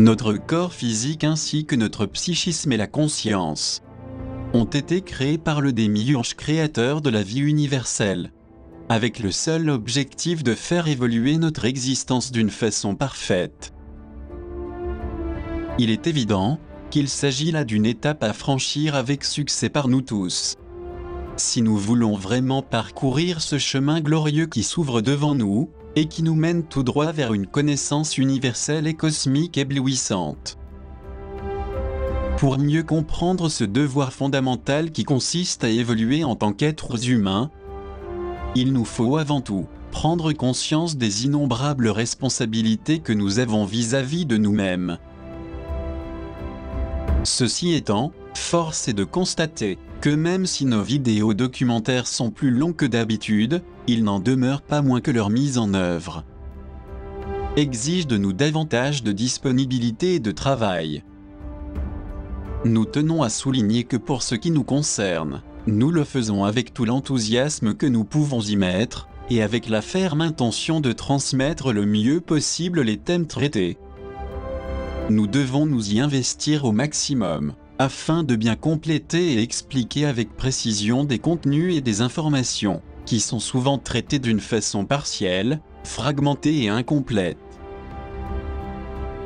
Notre corps physique ainsi que notre psychisme et la conscience ont été créés par le démiurge créateur de la vie universelle, avec le seul objectif de faire évoluer notre existence d'une façon parfaite. Il est évident qu'il s'agit là d'une étape à franchir avec succès par nous tous. Si nous voulons vraiment parcourir ce chemin glorieux qui s'ouvre devant nous, et qui nous mène tout droit vers une connaissance universelle et cosmique éblouissante. Pour mieux comprendre ce devoir fondamental qui consiste à évoluer en tant qu'êtres humains, il nous faut avant tout prendre conscience des innombrables responsabilités que nous avons vis-à-vis de nous-mêmes. Ceci étant, force est de constater que même si nos vidéos documentaires sont plus longs que d'habitude, il n'en demeure pas moins que leur mise en œuvre exige de nous davantage de disponibilité et de travail. Nous tenons à souligner que pour ce qui nous concerne, nous le faisons avec tout l'enthousiasme que nous pouvons y mettre, et avec la ferme intention de transmettre le mieux possible les thèmes traités. Nous devons nous y investir au maximum, afin de bien compléter et expliquer avec précision des contenus et des informations, qui sont souvent traités d'une façon partielle, fragmentée et incomplète.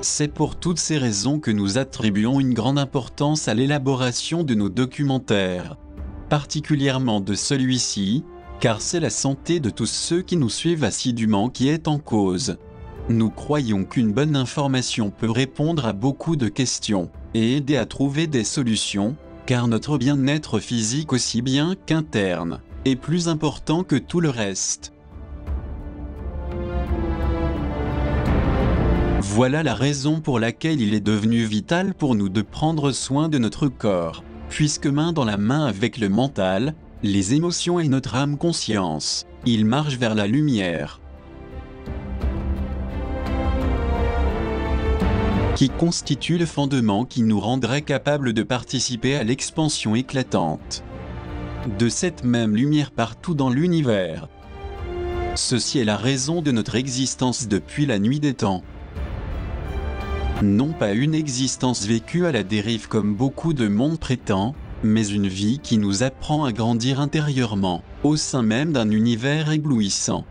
C'est pour toutes ces raisons que nous attribuons une grande importance à l'élaboration de nos documentaires, particulièrement de celui-ci, car c'est la santé de tous ceux qui nous suivent assidûment qui est en cause. Nous croyons qu'une bonne information peut répondre à beaucoup de questions et aider à trouver des solutions, car notre bien-être physique aussi bien qu'interne est plus important que tout le reste. Voilà la raison pour laquelle il est devenu vital pour nous de prendre soin de notre corps, puisque main dans la main avec le mental, les émotions et notre âme conscience, il marche vers la lumière, qui constitue le fondement qui nous rendrait capables de participer à l'expansion éclatante de cette même lumière partout dans l'univers. Ceci est la raison de notre existence depuis la nuit des temps. Non pas une existence vécue à la dérive comme beaucoup de monde prétend, mais une vie qui nous apprend à grandir intérieurement, au sein même d'un univers éblouissant.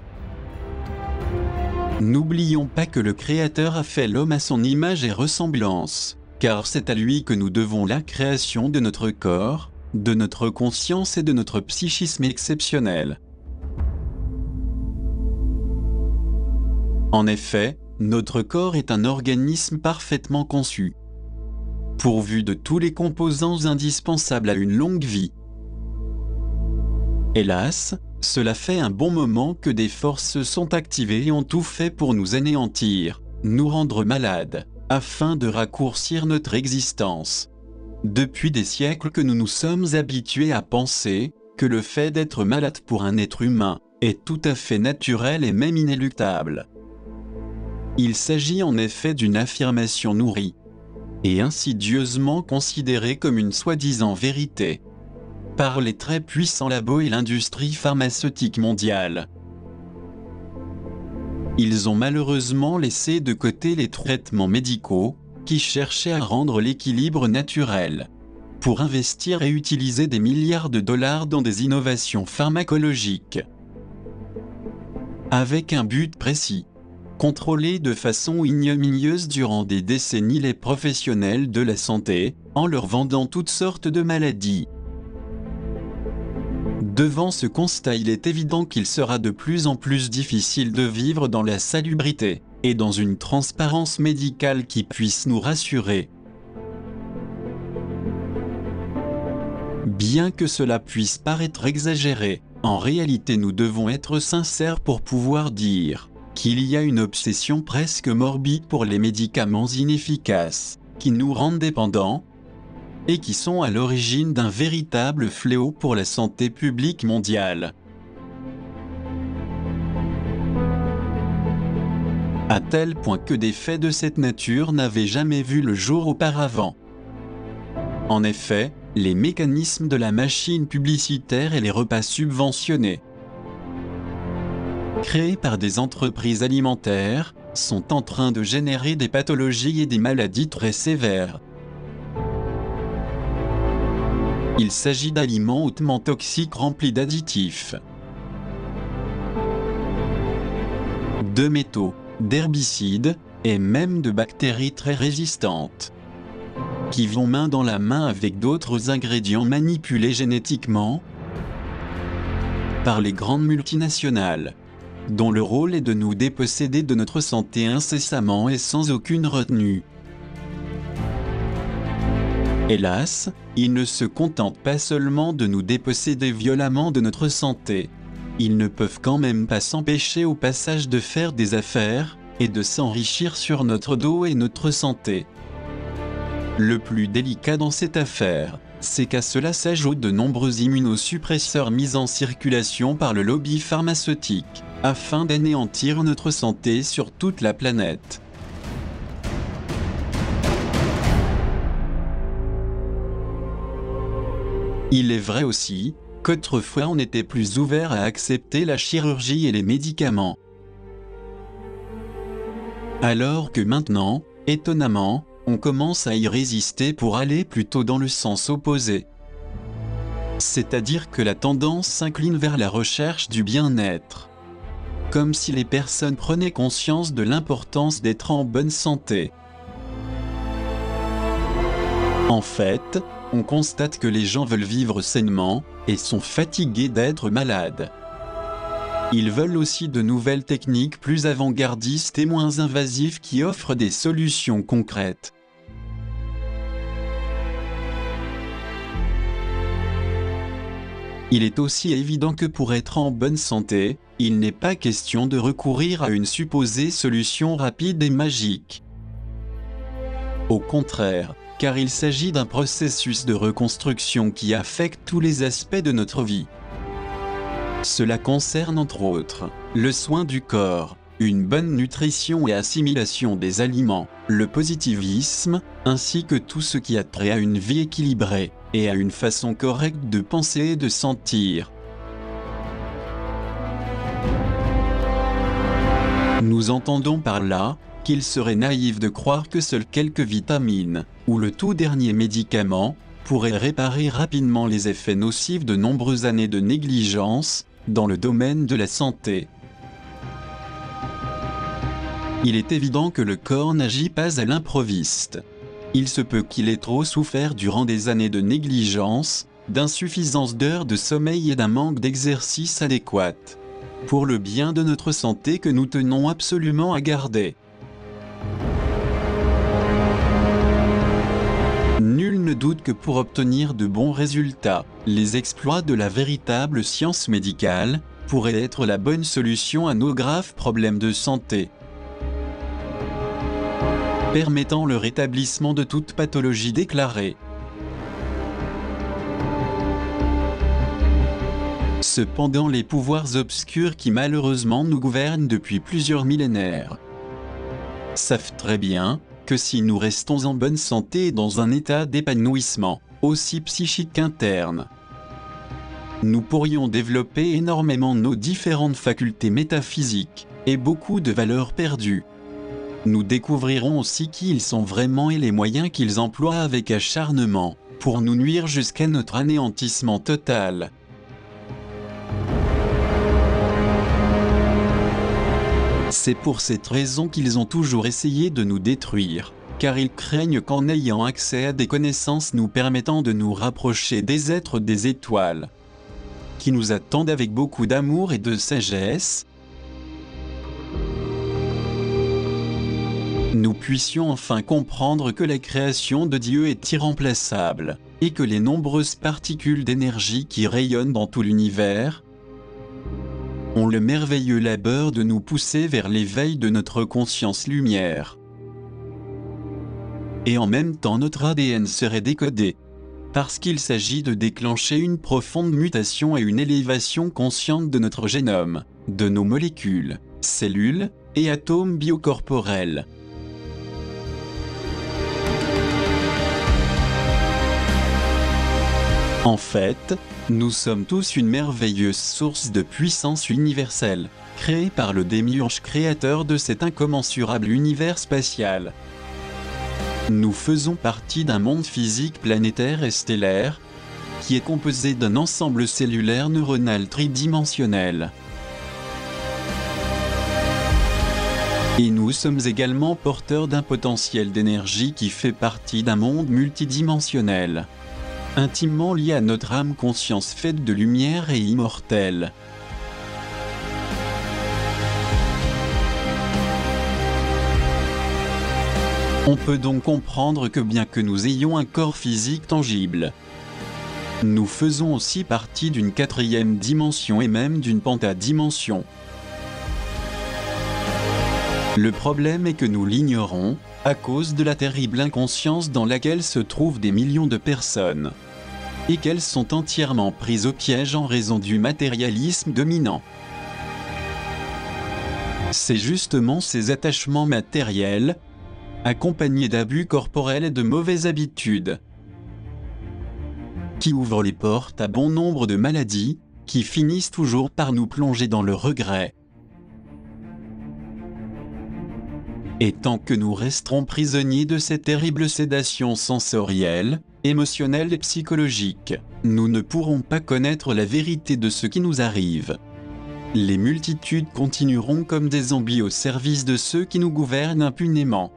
N'oublions pas que le Créateur a fait l'homme à son image et ressemblance, car c'est à lui que nous devons la création de notre corps, de notre conscience et de notre psychisme exceptionnel. En effet, notre corps est un organisme parfaitement conçu, pourvu de tous les composants indispensables à une longue vie. Hélas, cela fait un bon moment que des forces sont activées et ont tout fait pour nous anéantir, nous rendre malades, afin de raccourcir notre existence. Depuis des siècles que nous nous sommes habitués à penser que le fait d'être malade pour un être humain est tout à fait naturel et même inéluctable. Il s'agit en effet d'une affirmation nourrie et insidieusement considérée comme une soi-disant vérité par les très puissants labos et l'industrie pharmaceutique mondiale. Ils ont malheureusement laissé de côté les traitements médicaux qui cherchaient à rendre l'équilibre naturel pour investir et utiliser des milliards de dollars dans des innovations pharmacologiques avec un but précis: contrôler de façon ignominieuse durant des décennies les professionnels de la santé en leur vendant toutes sortes de maladies. Devant ce constat, il est évident qu'il sera de plus en plus difficile de vivre dans la salubrité et dans une transparence médicale qui puisse nous rassurer. Bien que cela puisse paraître exagéré, en réalité nous devons être sincères pour pouvoir dire qu'il y a une obsession presque morbide pour les médicaments inefficaces, qui nous rendent dépendants, et qui sont à l'origine d'un véritable fléau pour la santé publique mondiale. À tel point que des faits de cette nature n'avaient jamais vu le jour auparavant. En effet, les mécanismes de la machine publicitaire et les repas subventionnés, créés par des entreprises alimentaires, sont en train de générer des pathologies et des maladies très sévères. Il s'agit d'aliments hautement toxiques remplis d'additifs, de métaux, d'herbicides, et même de bactéries très résistantes, qui vont main dans la main avec d'autres ingrédients manipulés génétiquement par les grandes multinationales, dont le rôle est de nous déposséder de notre santé incessamment et sans aucune retenue. Hélas, ils ne se contentent pas seulement de nous déposséder violemment de notre santé. Ils ne peuvent quand même pas s'empêcher au passage de faire des affaires et de s'enrichir sur notre dos et notre santé. Le plus délicat dans cette affaire, c'est qu'à cela s'ajoutent de nombreux immunosuppresseurs mis en circulation par le lobby pharmaceutique, afin d'anéantir notre santé sur toute la planète. Il est vrai aussi qu'autrefois on était plus ouvert à accepter la chirurgie et les médicaments. Alors que maintenant, étonnamment, on commence à y résister pour aller plutôt dans le sens opposé. C'est-à-dire que la tendance s'incline vers la recherche du bien-être. Comme si les personnes prenaient conscience de l'importance d'être en bonne santé. En fait, on constate que les gens veulent vivre sainement et sont fatigués d'être malades. Ils veulent aussi de nouvelles techniques plus avant-gardistes et moins invasives qui offrent des solutions concrètes. Il est aussi évident que pour être en bonne santé, il n'est pas question de recourir à une supposée solution rapide et magique. Au contraire, car il s'agit d'un processus de reconstruction qui affecte tous les aspects de notre vie. Cela concerne entre autres le soin du corps, une bonne nutrition et assimilation des aliments, le positivisme, ainsi que tout ce qui a trait à une vie équilibrée et à une façon correcte de penser et de sentir. Nous entendons par là qu'il serait naïf de croire que seules quelques vitamines, ou le tout dernier médicament, pourraient réparer rapidement les effets nocifs de nombreuses années de négligence dans le domaine de la santé. Il est évident que le corps n'agit pas à l'improviste. Il se peut qu'il ait trop souffert durant des années de négligence, d'insuffisance d'heures de sommeil et d'un manque d'exercice adéquat, pour le bien de notre santé que nous tenons absolument à garder. Nul ne doute que pour obtenir de bons résultats, les exploits de la véritable science médicale pourraient être la bonne solution à nos graves problèmes de santé, permettant le rétablissement de toute pathologie déclarée. Cependant, les pouvoirs obscurs qui malheureusement nous gouvernent depuis plusieurs millénaires savent très bien que si nous restons en bonne santé et dans un état d'épanouissement, aussi psychique qu'interne, nous pourrions développer énormément nos différentes facultés métaphysiques et beaucoup de valeurs perdues. Nous découvrirons aussi qui ils sont vraiment et les moyens qu'ils emploient avec acharnement pour nous nuire jusqu'à notre anéantissement total. C'est pour cette raison qu'ils ont toujours essayé de nous détruire, car ils craignent qu'en ayant accès à des connaissances nous permettant de nous rapprocher des êtres des étoiles, qui nous attendent avec beaucoup d'amour et de sagesse, nous puissions enfin comprendre que la création de Dieu est irremplaçable, et que les nombreuses particules d'énergie qui rayonnent dans tout l'univers ont le merveilleux labeur de nous pousser vers l'éveil de notre conscience lumière. Et en même temps notre ADN serait décodé, parce qu'il s'agit de déclencher une profonde mutation et une élévation consciente de notre génome, de nos molécules, cellules et atomes biocorporels. En fait, Nous sommes tous une merveilleuse source de puissance universelle, créée par le démiurge créateur de cet incommensurable univers spatial. Nous faisons partie d'un monde physique planétaire et stellaire, qui est composé d'un ensemble cellulaire neuronal tridimensionnel. Et nous sommes également porteurs d'un potentiel d'énergie qui fait partie d'un monde multidimensionnel, intimement lié à notre âme conscience faite de lumière et immortelle. On peut donc comprendre que bien que nous ayons un corps physique tangible, nous faisons aussi partie d'une quatrième dimension et même d'une pentadimension. Le problème est que nous l'ignorons, à cause de la terrible inconscience dans laquelle se trouvent des millions de personnes, et qu'elles sont entièrement prises au piège en raison du matérialisme dominant. C'est justement ces attachements matériels, accompagnés d'abus corporels et de mauvaises habitudes, qui ouvrent les portes à bon nombre de maladies, qui finissent toujours par nous plonger dans le regret. Et tant que nous resterons prisonniers de ces terribles sédations sensorielles, émotionnelles et psychologiques, nous ne pourrons pas connaître la vérité de ce qui nous arrive. Les multitudes continueront comme des zombies au service de ceux qui nous gouvernent impunément.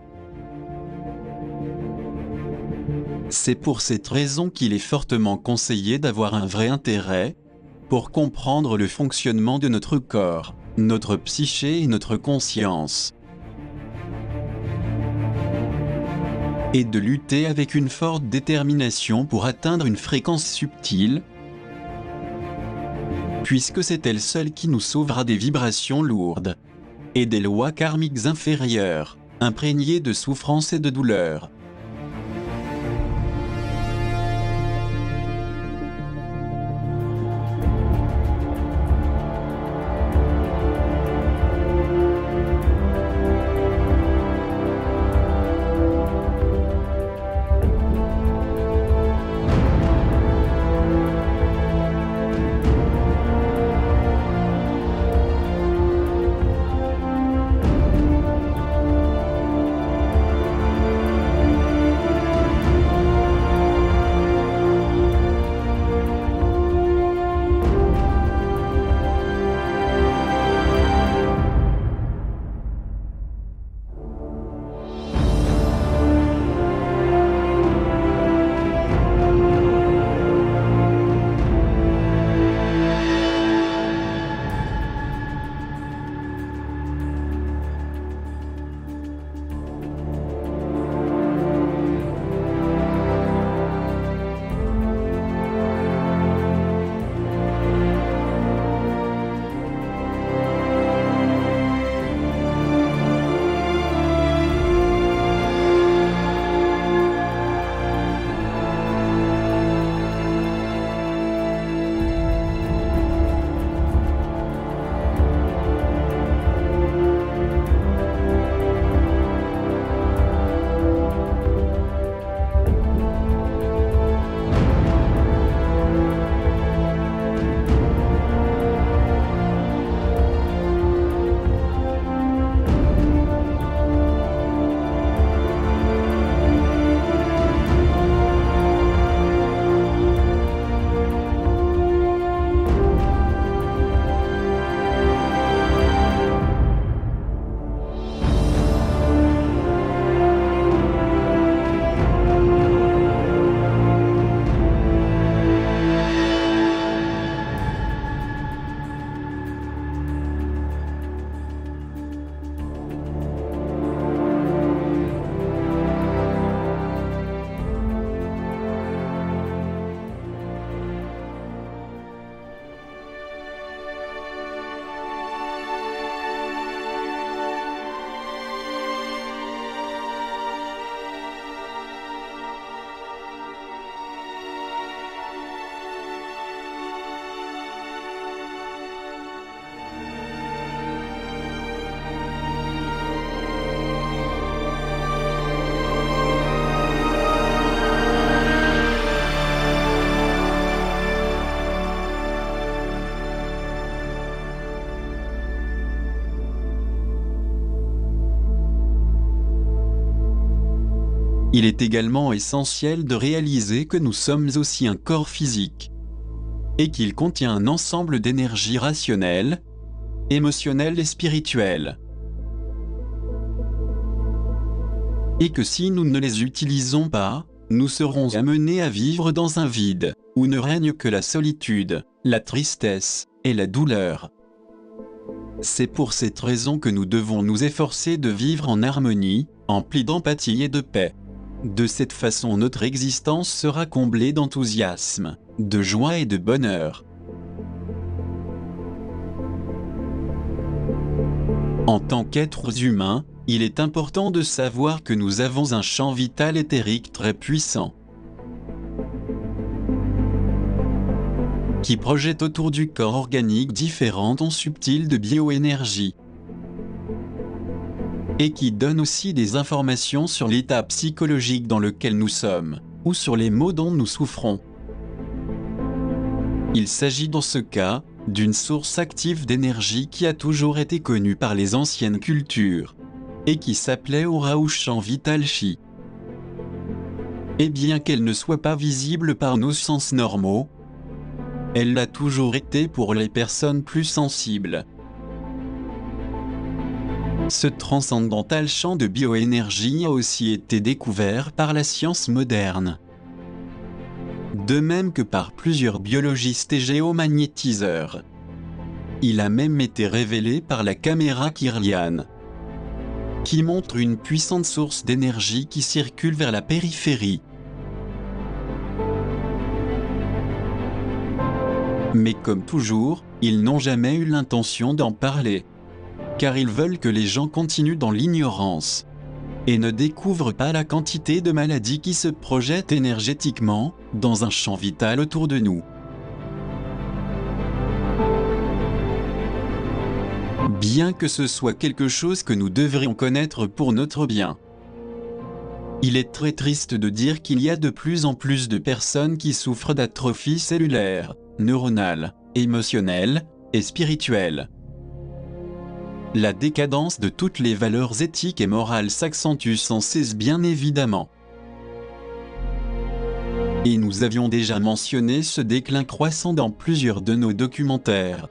C'est pour cette raison qu'il est fortement conseillé d'avoir un vrai intérêt pour comprendre le fonctionnement de notre corps, notre psyché et notre conscience, et de lutter avec une forte détermination pour atteindre une fréquence subtile, puisque c'est elle seule qui nous sauvera des vibrations lourdes et des lois karmiques inférieures, imprégnées de souffrance et de douleur. Il est également essentiel de réaliser que nous sommes aussi un corps physique et qu'il contient un ensemble d'énergies rationnelles, émotionnelles et spirituelles. Et que si nous ne les utilisons pas, nous serons amenés à vivre dans un vide, où ne règne que la solitude, la tristesse et la douleur. C'est pour cette raison que nous devons nous efforcer de vivre en harmonie, emplis d'empathie et de paix. De cette façon, notre existence sera comblée d'enthousiasme, de joie et de bonheur. En tant qu'êtres humains, il est important de savoir que nous avons un champ vital éthérique très puissant, qui projette autour du corps organique différentes ondes subtiles de bioénergie, et qui donne aussi des informations sur l'état psychologique dans lequel nous sommes, ou sur les maux dont nous souffrons. Il s'agit dans ce cas, d'une source active d'énergie qui a toujours été connue par les anciennes cultures, et qui s'appelait aura ou champ vital chi. Et bien qu'elle ne soit pas visible par nos sens normaux, elle l'a toujours été pour les personnes plus sensibles. Ce transcendantal champ de bioénergie a aussi été découvert par la science moderne, de même que par plusieurs biologistes et géomagnétiseurs. Il a même été révélé par la caméra Kirlian, qui montre une puissante source d'énergie qui circule vers la périphérie. Mais comme toujours, ils n'ont jamais eu l'intention d'en parler, car ils veulent que les gens continuent dans l'ignorance et ne découvrent pas la quantité de maladies qui se projettent énergétiquement dans un champ vital autour de nous. Bien que ce soit quelque chose que nous devrions connaître pour notre bien. Il est très triste de dire qu'il y a de plus en plus de personnes qui souffrent d'atrophie cellulaire, neuronale, émotionnelle et spirituelle. La décadence de toutes les valeurs éthiques et morales s'accentue sans cesse bien évidemment. Et nous avions déjà mentionné ce déclin croissant dans plusieurs de nos documentaires.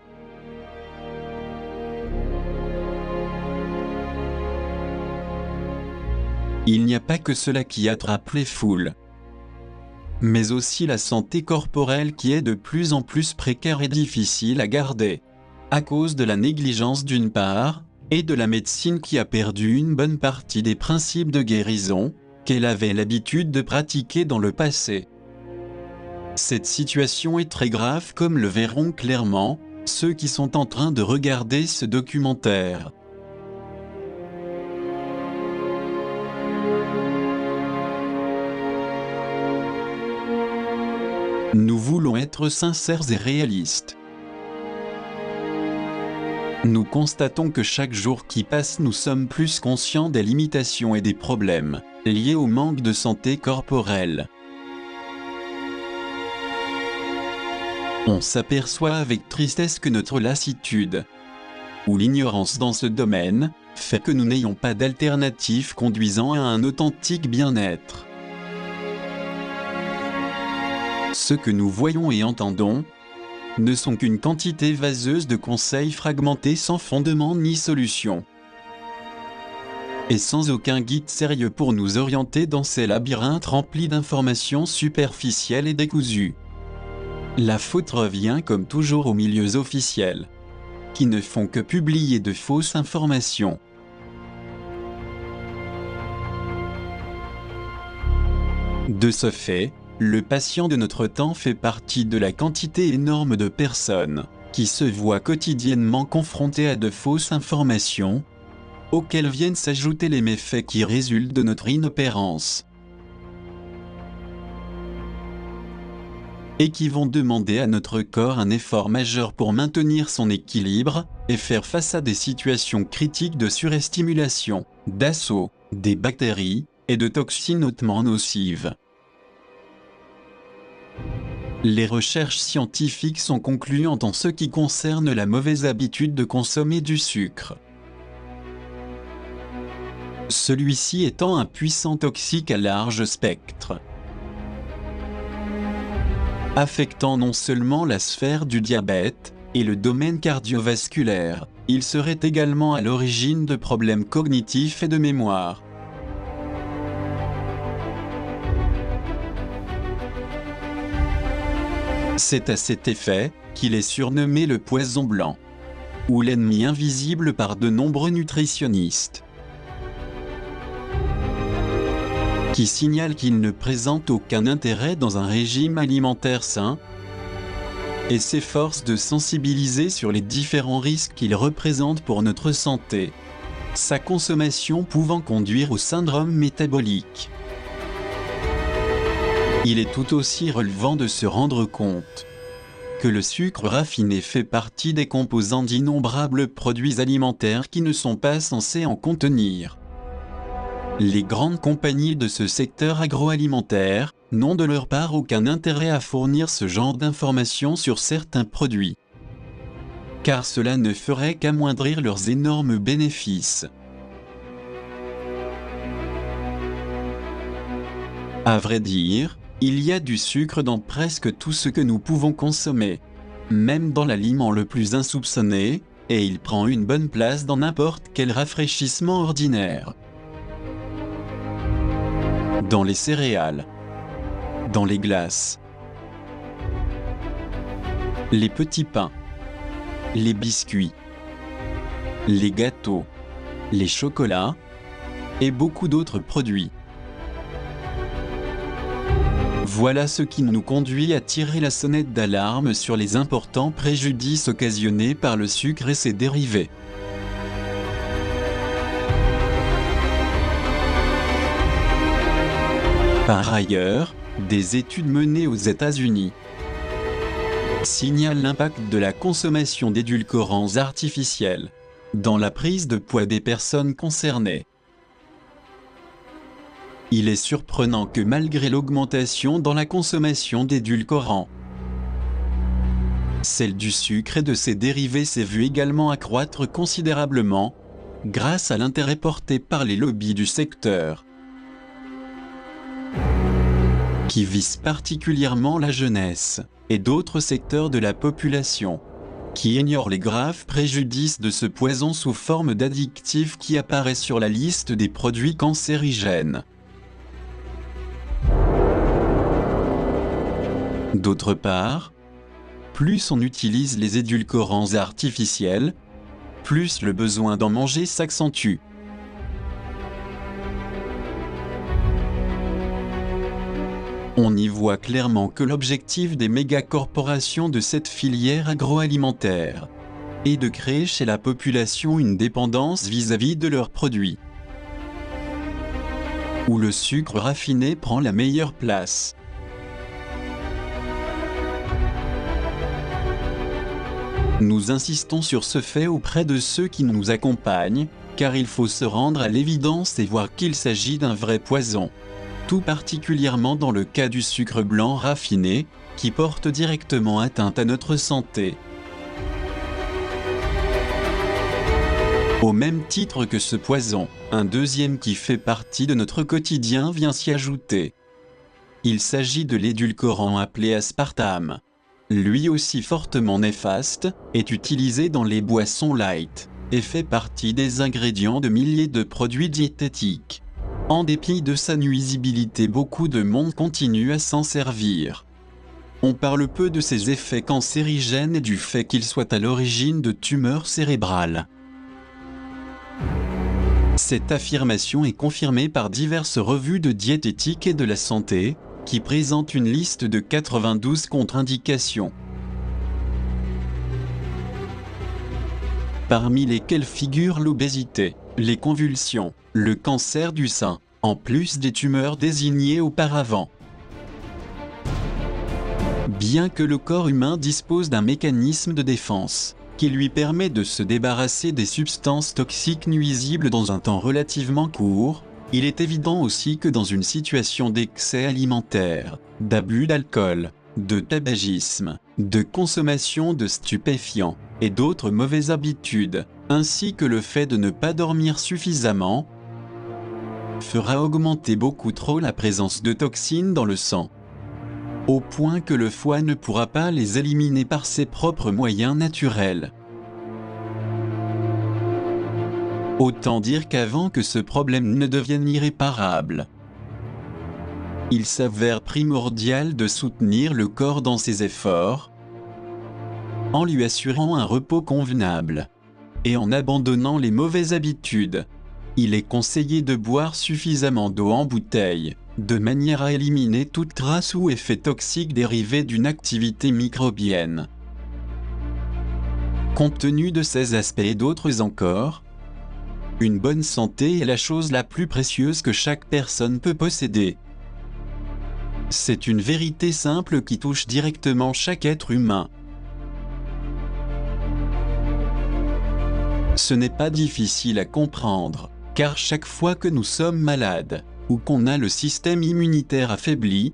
Il n'y a pas que cela qui attrape les foules, mais aussi la santé corporelle qui est de plus en plus précaire et difficile à garder, à cause de la négligence d'une part, et de la médecine qui a perdu une bonne partie des principes de guérison qu'elle avait l'habitude de pratiquer dans le passé. Cette situation est très grave comme le verront clairement ceux qui sont en train de regarder ce documentaire. Nous voulons être sincères et réalistes. Nous constatons que chaque jour qui passe, nous sommes plus conscients des limitations et des problèmes liés au manque de santé corporelle. On s'aperçoit avec tristesse que notre lassitude ou l'ignorance dans ce domaine fait que nous n'ayons pas d'alternative conduisant à un authentique bien-être. Ce que nous voyons et entendons ne sont qu'une quantité vaseuse de conseils fragmentés sans fondement ni solution, et sans aucun guide sérieux pour nous orienter dans ces labyrinthes remplis d'informations superficielles et décousues. La faute revient comme toujours aux milieux officiels, qui ne font que publier de fausses informations. De ce fait, le patient de notre temps fait partie de la quantité énorme de personnes qui se voient quotidiennement confrontées à de fausses informations, auxquelles viennent s'ajouter les méfaits qui résultent de notre inopérance, et qui vont demander à notre corps un effort majeur pour maintenir son équilibre et faire face à des situations critiques de surestimulation, d'assaut, des bactéries et de toxines hautement nocives. Les recherches scientifiques sont concluantes en ce qui concerne la mauvaise habitude de consommer du sucre. celui-ci étant un puissant toxique à large spectre, affectant non seulement la sphère du diabète et le domaine cardiovasculaire, il serait également à l'origine de problèmes cognitifs et de mémoire. C'est à cet effet qu'il est surnommé le poison blanc, ou l'ennemi invisible par de nombreux nutritionnistes, qui signalent qu'il ne présente aucun intérêt dans un régime alimentaire sain et s'efforcent de sensibiliser sur les différents risques qu'il représente pour notre santé, sa consommation pouvant conduire au syndrome métabolique. Il est tout aussi relevant de se rendre compte que le sucre raffiné fait partie des composants d'innombrables produits alimentaires qui ne sont pas censés en contenir. Les grandes compagnies de ce secteur agroalimentaire n'ont de leur part aucun intérêt à fournir ce genre d'informations sur certains produits, car cela ne ferait qu'amoindrir leurs énormes bénéfices. À vrai dire, il y a du sucre dans presque tout ce que nous pouvons consommer, même dans l'aliment le plus insoupçonné, et il prend une bonne place dans n'importe quel rafraîchissement ordinaire. Dans les céréales, dans les glaces, les petits pains, les biscuits, les gâteaux, les chocolats et beaucoup d'autres produits. Voilà ce qui nous conduit à tirer la sonnette d'alarme sur les importants préjudices occasionnés par le sucre et ses dérivés. Par ailleurs, des études menées aux États-Unis signalent l'impact de la consommation d'édulcorants artificiels dans la prise de poids des personnes concernées. Il est surprenant que malgré l'augmentation dans la consommation d'édulcorants, celle du sucre et de ses dérivés s'est vue également accroître considérablement grâce à l'intérêt porté par les lobbies du secteur, qui visent particulièrement la jeunesse et d'autres secteurs de la population, qui ignorent les graves préjudices de ce poison sous forme d'addictif qui apparaît sur la liste des produits cancérigènes. D'autre part, plus on utilise les édulcorants artificiels, plus le besoin d'en manger s'accentue. On y voit clairement que l'objectif des mégacorporations de cette filière agroalimentaire est de créer chez la population une dépendance vis-à-vis de leurs produits, où le sucre raffiné prend la meilleure place. Nous insistons sur ce fait auprès de ceux qui nous accompagnent, car il faut se rendre à l'évidence et voir qu'il s'agit d'un vrai poison, tout particulièrement dans le cas du sucre blanc raffiné, qui porte directement atteinte à notre santé. Au même titre que ce poison, un deuxième qui fait partie de notre quotidien vient s'y ajouter. Il s'agit de l'édulcorant appelé aspartame. Lui aussi fortement néfaste, est utilisé dans les boissons light et fait partie des ingrédients de milliers de produits diététiques. En dépit de sa nuisibilité, beaucoup de monde continue à s'en servir. On parle peu de ses effets cancérigènes et du fait qu'il soit à l'origine de tumeurs cérébrales. Cette affirmation est confirmée par diverses revues de diététique et de la santé, qui présente une liste de 92 contre-indications, parmi lesquelles figurent l'obésité, les convulsions, le cancer du sein, en plus des tumeurs désignées auparavant. Bien que le corps humain dispose d'un mécanisme de défense qui lui permet de se débarrasser des substances toxiques nuisibles dans un temps relativement court, il est évident aussi que dans une situation d'excès alimentaire, d'abus d'alcool, de tabagisme, de consommation de stupéfiants et d'autres mauvaises habitudes, ainsi que le fait de ne pas dormir suffisamment, fera augmenter beaucoup trop la présence de toxines dans le sang, au point que le foie ne pourra pas les éliminer par ses propres moyens naturels. Autant dire qu'avant que ce problème ne devienne irréparable, il s'avère primordial de soutenir le corps dans ses efforts, en lui assurant un repos convenable, et en abandonnant les mauvaises habitudes. Il est conseillé de boire suffisamment d'eau en bouteille, de manière à éliminer toute trace ou effet toxique dérivé d'une activité microbienne. Compte tenu de ces aspects et d'autres encore, une bonne santé est la chose la plus précieuse que chaque personne peut posséder. C'est une vérité simple qui touche directement chaque être humain. Ce n'est pas difficile à comprendre, car chaque fois que nous sommes malades, ou qu'on a le système immunitaire affaibli,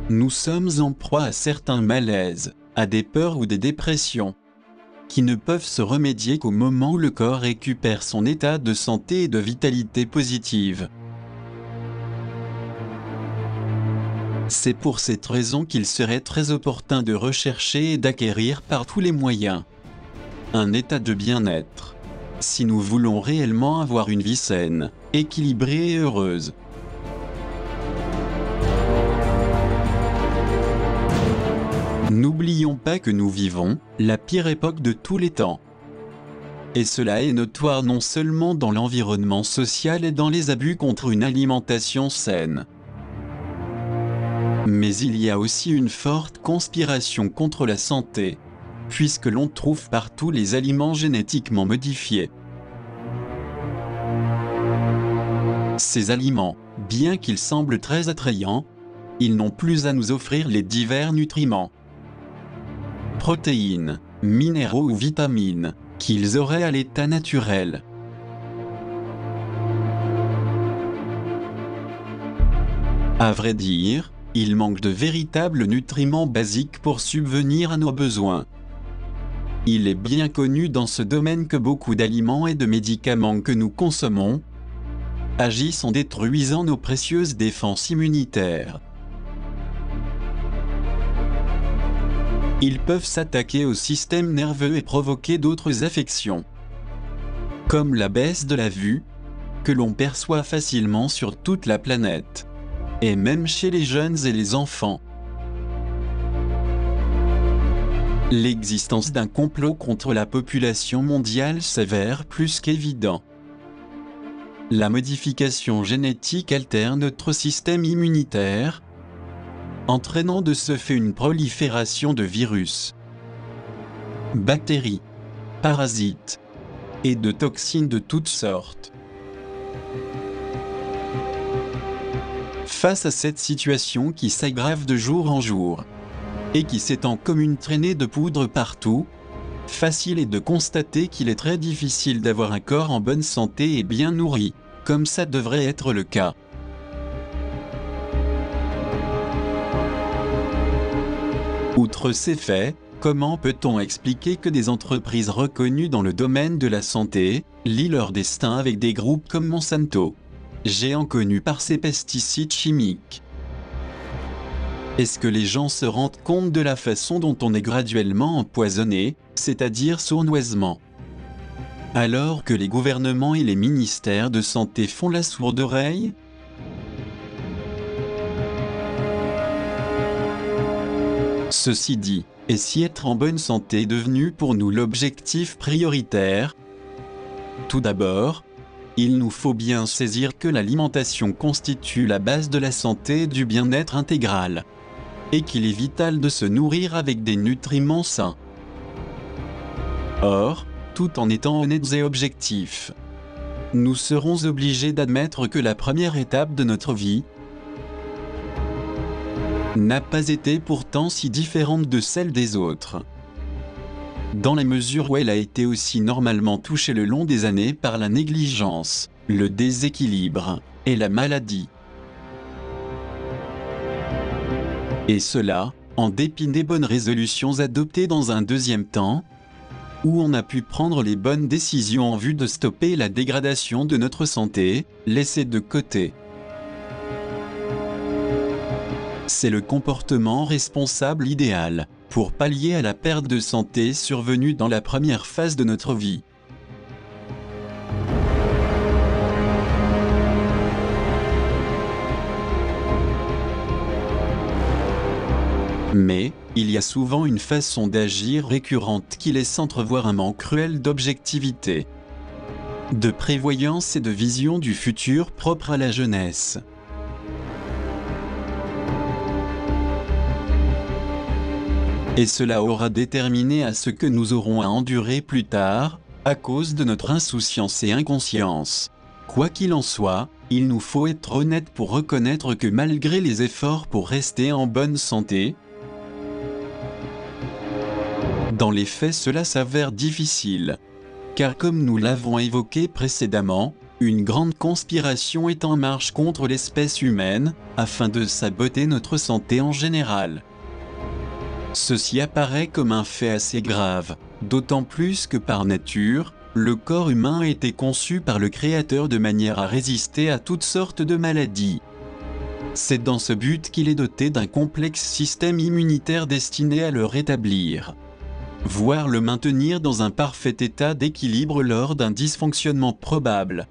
nous sommes en proie à certains malaises, à des peurs ou des dépressions, qui ne peuvent se remédier qu'au moment où le corps récupère son état de santé et de vitalité positive. C'est pour cette raison qu'il serait très opportun de rechercher et d'acquérir par tous les moyens un état de bien-être, si nous voulons réellement avoir une vie saine, équilibrée et heureuse. N'oublions pas que nous vivons la pire époque de tous les temps. Et cela est notoire non seulement dans l'environnement social et dans les abus contre une alimentation saine, mais il y a aussi une forte conspiration contre la santé, puisque l'on trouve partout les aliments génétiquement modifiés. Ces aliments, bien qu'ils semblent très attrayants, ils n'ont plus à nous offrir les divers nutriments, protéines, minéraux ou vitamines qu'ils auraient à l'état naturel. À vrai dire, il manque de véritables nutriments basiques pour subvenir à nos besoins. Il est bien connu dans ce domaine que beaucoup d'aliments et de médicaments que nous consommons agissent en détruisant nos précieuses défenses immunitaires. Ils peuvent s'attaquer au système nerveux et provoquer d'autres affections, comme la baisse de la vue, que l'on perçoit facilement sur toute la planète, et même chez les jeunes et les enfants. L'existence d'un complot contre la population mondiale s'avère plus qu'évident. La modification génétique altère notre système immunitaire, entraînant de ce fait une prolifération de virus, bactéries, parasites et de toxines de toutes sortes. Face à cette situation qui s'aggrave de jour en jour, et qui s'étend comme une traînée de poudre partout, facile est de constater qu'il est très difficile d'avoir un corps en bonne santé et bien nourri, comme ça devrait être le cas. Outre ces faits, comment peut-on expliquer que des entreprises reconnues dans le domaine de la santé lient leur destin avec des groupes comme Monsanto, géant connu par ses pesticides chimiques? Est-ce que les gens se rendent compte de la façon dont on est graduellement empoisonné, c'est-à-dire sournoisement, alors que les gouvernements et les ministères de santé font la sourde oreille? Ceci dit, et si être en bonne santé est devenu pour nous l'objectif prioritaire, tout d'abord, il nous faut bien saisir que l'alimentation constitue la base de la santé et du bien-être intégral, et qu'il est vital de se nourrir avec des nutriments sains. Or, tout en étant honnêtes et objectifs, nous serons obligés d'admettre que la première étape de notre vie n'a pas été pourtant si différente de celle des autres, dans la mesure où elle a été aussi normalement touchée le long des années par la négligence, le déséquilibre et la maladie. Et cela, en dépit des bonnes résolutions adoptées dans un deuxième temps, où on a pu prendre les bonnes décisions en vue de stopper la dégradation de notre santé, laissée de côté. C'est le comportement responsable idéal pour pallier à la perte de santé survenue dans la première phase de notre vie. Mais, il y a souvent une façon d'agir récurrente qui laisse entrevoir un manque cruel d'objectivité, de prévoyance et de vision du futur propre à la jeunesse. Et cela aura déterminé à ce que nous aurons à endurer plus tard, à cause de notre insouciance et inconscience. Quoi qu'il en soit, il nous faut être honnête pour reconnaître que malgré les efforts pour rester en bonne santé, dans les faits cela s'avère difficile. Car comme nous l'avons évoqué précédemment, une grande conspiration est en marche contre l'espèce humaine, afin de saboter notre santé en général. Ceci apparaît comme un fait assez grave, d'autant plus que par nature, le corps humain a été conçu par le Créateur de manière à résister à toutes sortes de maladies. C'est dans ce but qu'il est doté d'un complexe système immunitaire destiné à le rétablir, voire le maintenir dans un parfait état d'équilibre lors d'un dysfonctionnement probable.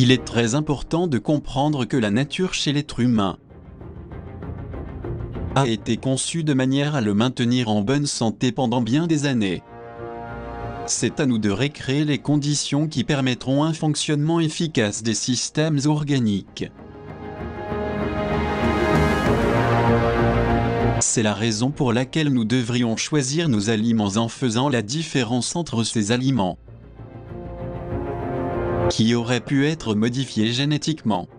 Il est très important de comprendre que la nature chez l'être humain a été conçue de manière à le maintenir en bonne santé pendant bien des années. C'est à nous de recréer les conditions qui permettront un fonctionnement efficace des systèmes organiques. C'est la raison pour laquelle nous devrions choisir nos aliments en faisant la différence entre ces aliments qui auraient pu être modifiés génétiquement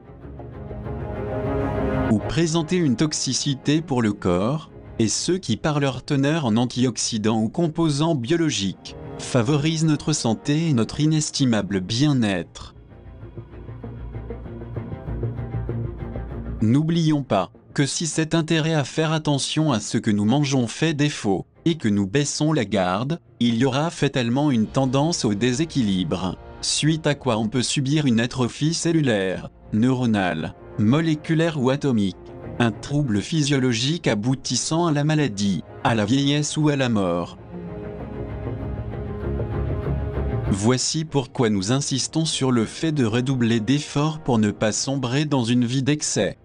ou présenter une toxicité pour le corps, et ceux qui par leur teneur en antioxydants ou composants biologiques favorisent notre santé et notre inestimable bien-être. N'oublions pas que si cet intérêt à faire attention à ce que nous mangeons fait défaut, et que nous baissons la garde, il y aura fatalement une tendance au déséquilibre, suite à quoi on peut subir une atrophie cellulaire, neuronale, moléculaire ou atomique, un trouble physiologique aboutissant à la maladie, à la vieillesse ou à la mort. Voici pourquoi nous insistons sur le fait de redoubler d'efforts pour ne pas sombrer dans une vie d'excès,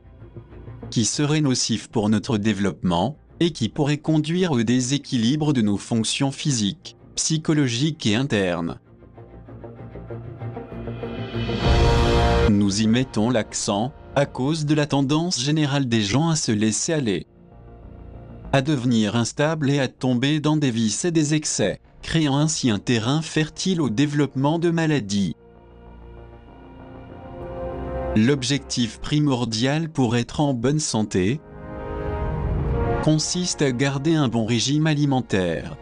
qui serait nocif pour notre développement, et qui pourrait conduire au déséquilibre de nos fonctions physiques, psychologiques et internes. Nous y mettons l'accent, à cause de la tendance générale des gens à se laisser aller, à devenir instables et à tomber dans des vices et des excès, créant ainsi un terrain fertile au développement de maladies. L'objectif primordial pour être en bonne santé consiste à garder un bon régime alimentaire,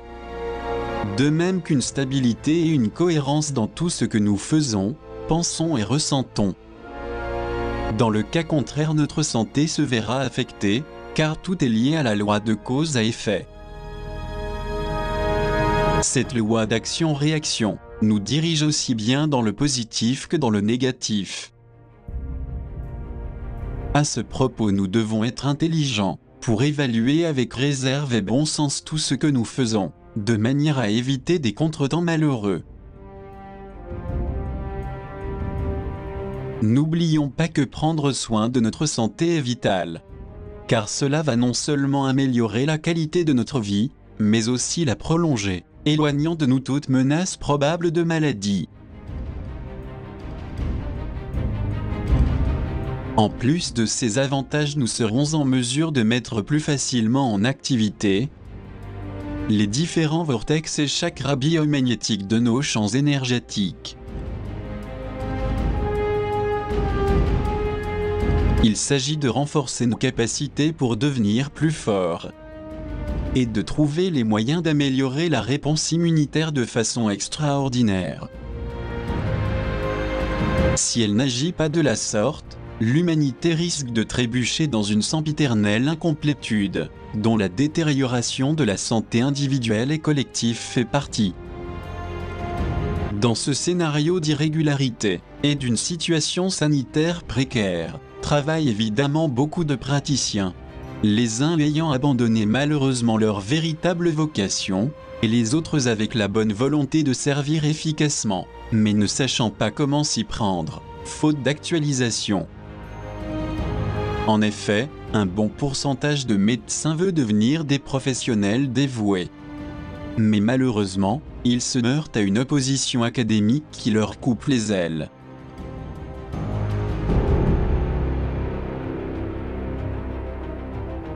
de même qu'une stabilité et une cohérence dans tout ce que nous faisons, pensons et ressentons. Dans le cas contraire, notre santé se verra affectée, car tout est lié à la loi de cause à effet. Cette loi d'action-réaction nous dirige aussi bien dans le positif que dans le négatif. À ce propos, nous devons être intelligents pour évaluer avec réserve et bon sens tout ce que nous faisons, de manière à éviter des contretemps malheureux. N'oublions pas que prendre soin de notre santé est vital, car cela va non seulement améliorer la qualité de notre vie, mais aussi la prolonger, éloignant de nous toute menace probable de maladie. En plus de ces avantages, nous serons en mesure de mettre plus facilement en activité les différents vortex et chakras biomagnétiques de nos champs énergétiques. Il s'agit de renforcer nos capacités pour devenir plus forts et de trouver les moyens d'améliorer la réponse immunitaire de façon extraordinaire. Si elle n'agit pas de la sorte, l'humanité risque de trébucher dans une sempiternelle incomplétude, dont la détérioration de la santé individuelle et collective fait partie. Dans ce scénario d'irrégularité et d'une situation sanitaire précaire, travaillent évidemment beaucoup de praticiens, les uns ayant abandonné malheureusement leur véritable vocation, et les autres avec la bonne volonté de servir efficacement, mais ne sachant pas comment s'y prendre, faute d'actualisation. En effet, un bon pourcentage de médecins veut devenir des professionnels dévoués. Mais malheureusement, ils se meurent à une opposition académique qui leur coupe les ailes.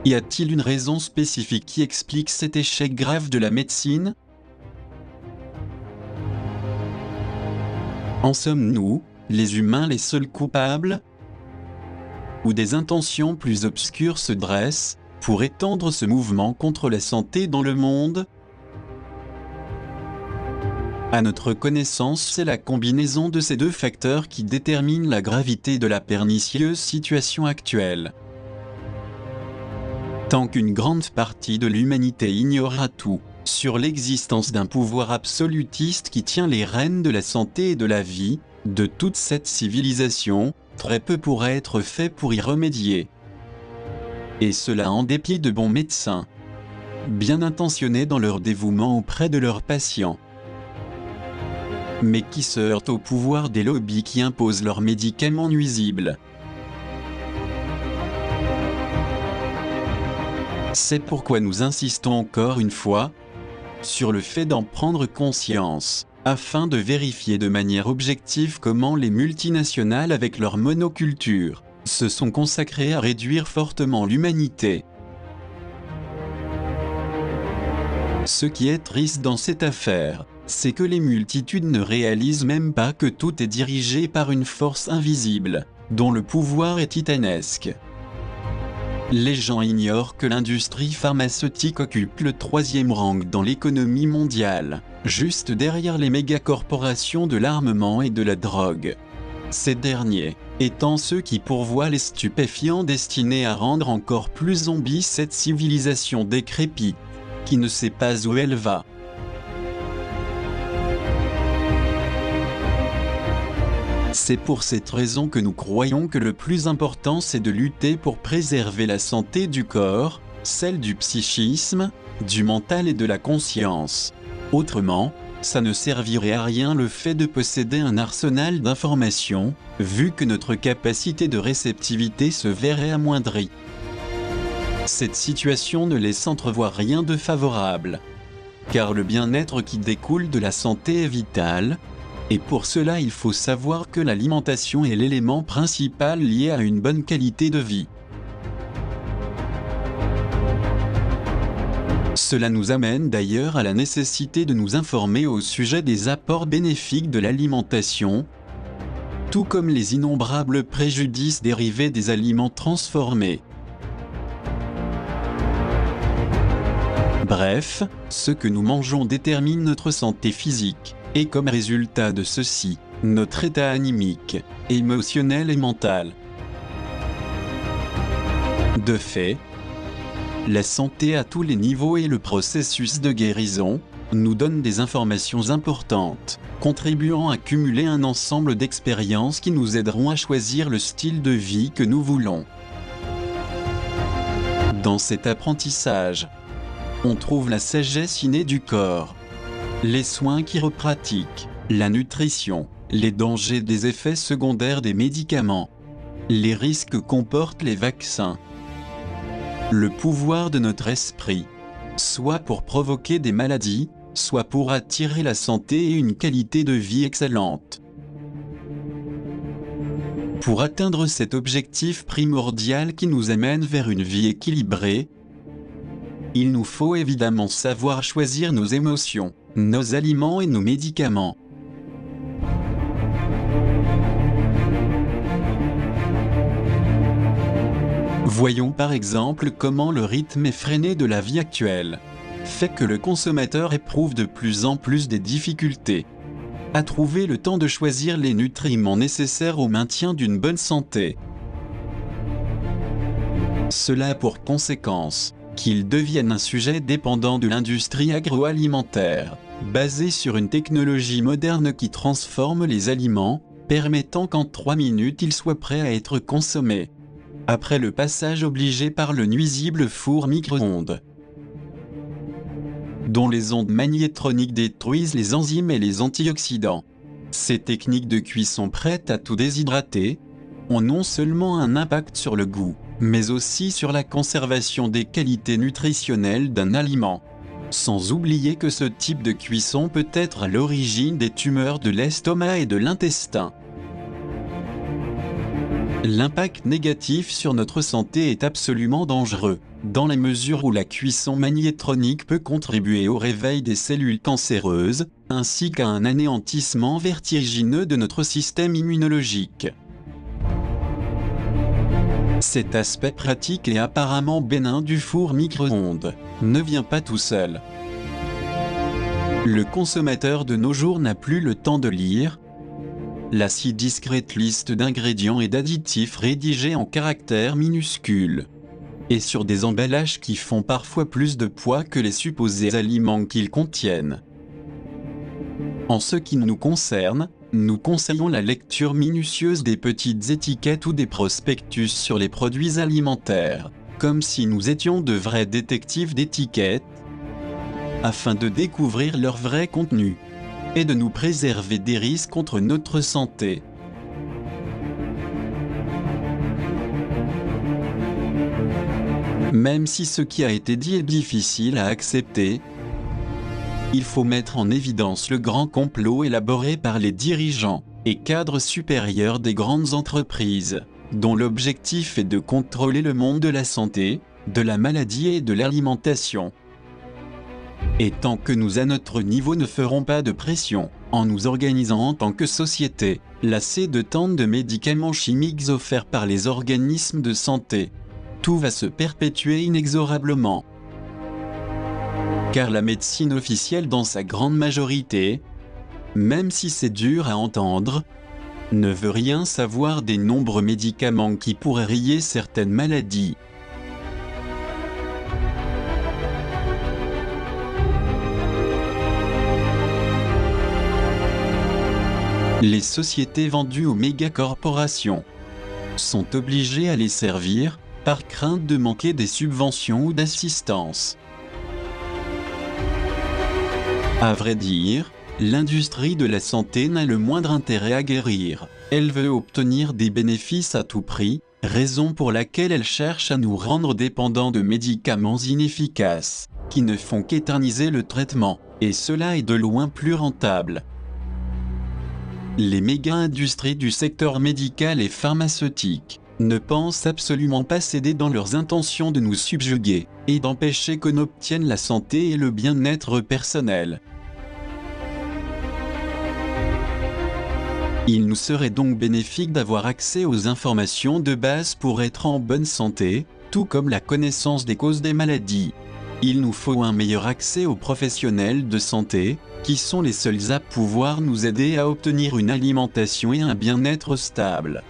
Y a-t-il une raison spécifique qui explique cet échec grave de la médecine? En sommes-nous, les humains, les seuls coupables? Ou des intentions plus obscures se dressent pour étendre ce mouvement contre la santé dans le monde? À notre connaissance, c'est la combinaison de ces deux facteurs qui détermine la gravité de la pernicieuse situation actuelle. Tant qu'une grande partie de l'humanité ignorera tout sur l'existence d'un pouvoir absolutiste qui tient les rênes de la santé et de la vie, de toute cette civilisation, très peu pourra être fait pour y remédier. Et cela en dépit de bons médecins, bien intentionnés dans leur dévouement auprès de leurs patients. mais qui se heurtent au pouvoir des lobbies qui imposent leurs médicaments nuisibles. C'est pourquoi nous insistons encore une fois sur le fait d'en prendre conscience, afin de vérifier de manière objective comment les multinationales avec leur monoculture se sont consacrées à réduire fortement l'humanité. Ce qui est triste dans cette affaire, c'est que les multitudes ne réalisent même pas que tout est dirigé par une force invisible, dont le pouvoir est titanesque. Les gens ignorent que l'industrie pharmaceutique occupe le 3e rang dans l'économie mondiale, juste derrière les mégacorporations de l'armement et de la drogue. Ces derniers étant ceux qui pourvoient les stupéfiants destinés à rendre encore plus zombie cette civilisation décrépite, qui ne sait pas où elle va. C'est pour cette raison que nous croyons que le plus important c'est de lutter pour préserver la santé du corps, celle du psychisme, du mental et de la conscience. Autrement, ça ne servirait à rien le fait de posséder un arsenal d'informations, vu que notre capacité de réceptivité se verrait amoindrie. Cette situation ne laisse entrevoir rien de favorable, car le bien-être qui découle de la santé est vital, et pour cela il faut savoir que l'alimentation est l'élément principal lié à une bonne qualité de vie. Cela nous amène d'ailleurs à la nécessité de nous informer au sujet des apports bénéfiques de l'alimentation, tout comme les innombrables préjudices dérivés des aliments transformés. Bref, ce que nous mangeons détermine notre santé physique, et comme résultat de ceci, notre état anémique, émotionnel et mental. De fait, la santé à tous les niveaux et le processus de guérison nous donnent des informations importantes, contribuant à cumuler un ensemble d'expériences qui nous aideront à choisir le style de vie que nous voulons. Dans cet apprentissage, on trouve la sagesse innée du corps, les soins chiropratiques, la nutrition, les dangers des effets secondaires des médicaments, les risques que comportent les vaccins, le pouvoir de notre esprit, soit pour provoquer des maladies, soit pour attirer la santé et une qualité de vie excellente. Pour atteindre cet objectif primordial qui nous amène vers une vie équilibrée, il nous faut évidemment savoir choisir nos émotions, nos aliments et nos médicaments. Voyons par exemple comment le rythme effréné de la vie actuelle fait que le consommateur éprouve de plus en plus des difficultés à trouver le temps de choisir les nutriments nécessaires au maintien d'une bonne santé. Cela a pour conséquence qu'ils deviennent un sujet dépendant de l'industrie agroalimentaire, basée sur une technologie moderne qui transforme les aliments, permettant qu'en 3 minutes ils soient prêts à être consommés, après le passage obligé par le nuisible four micro-ondes, dont les ondes magnétroniques détruisent les enzymes et les antioxydants. Ces techniques de cuisson prêtes à tout déshydrater ont non seulement un impact sur le goût, mais aussi sur la conservation des qualités nutritionnelles d'un aliment. Sans oublier que ce type de cuisson peut être à l'origine des tumeurs de l'estomac et de l'intestin. L'impact négatif sur notre santé est absolument dangereux, dans la mesure où la cuisson magnétronique peut contribuer au réveil des cellules cancéreuses, ainsi qu'à un anéantissement vertigineux de notre système immunologique. Cet aspect pratique et apparemment bénin du four micro-ondes ne vient pas tout seul. Le consommateur de nos jours n'a plus le temps de lire la si discrète liste d'ingrédients et d'additifs rédigés en caractères minuscules, et sur des emballages qui font parfois plus de poids que les supposés aliments qu'ils contiennent. En ce qui nous concerne, nous conseillons la lecture minutieuse des petites étiquettes ou des prospectus sur les produits alimentaires, comme si nous étions de vrais détectives d'étiquettes, afin de découvrir leur vrai contenu. est de nous préserver des risques contre notre santé. Même si ce qui a été dit est difficile à accepter, il faut mettre en évidence le grand complot élaboré par les dirigeants et cadres supérieurs des grandes entreprises, dont l'objectif est de contrôler le monde de la santé, de la maladie et de l'alimentation. Et tant que nous à notre niveau ne ferons pas de pression, en nous organisant en tant que société, lassés de tant de médicaments chimiques offerts par les organismes de santé, tout va se perpétuer inexorablement. Car la médecine officielle dans sa grande majorité, même si c'est dur à entendre, ne veut rien savoir des nombreux médicaments qui pourraient régler certaines maladies. Les sociétés vendues aux mégacorporations sont obligées à les servir, par crainte de manquer des subventions ou d'assistance. À vrai dire, l'industrie de la santé n'a le moindre intérêt à guérir. Elle veut obtenir des bénéfices à tout prix, raison pour laquelle elle cherche à nous rendre dépendants de médicaments inefficaces, qui ne font qu'éterniser le traitement, et cela est de loin plus rentable. Les méga-industries du secteur médical et pharmaceutique ne pensent absolument pas céder dans leurs intentions de nous subjuguer et d'empêcher qu'on obtienne la santé et le bien-être personnel. Il nous serait donc bénéfique d'avoir accès aux informations de base pour être en bonne santé, tout comme la connaissance des causes des maladies. Il nous faut un meilleur accès aux professionnels de santé, qui sont les seuls à pouvoir nous aider à obtenir une alimentation et un bien-être stable.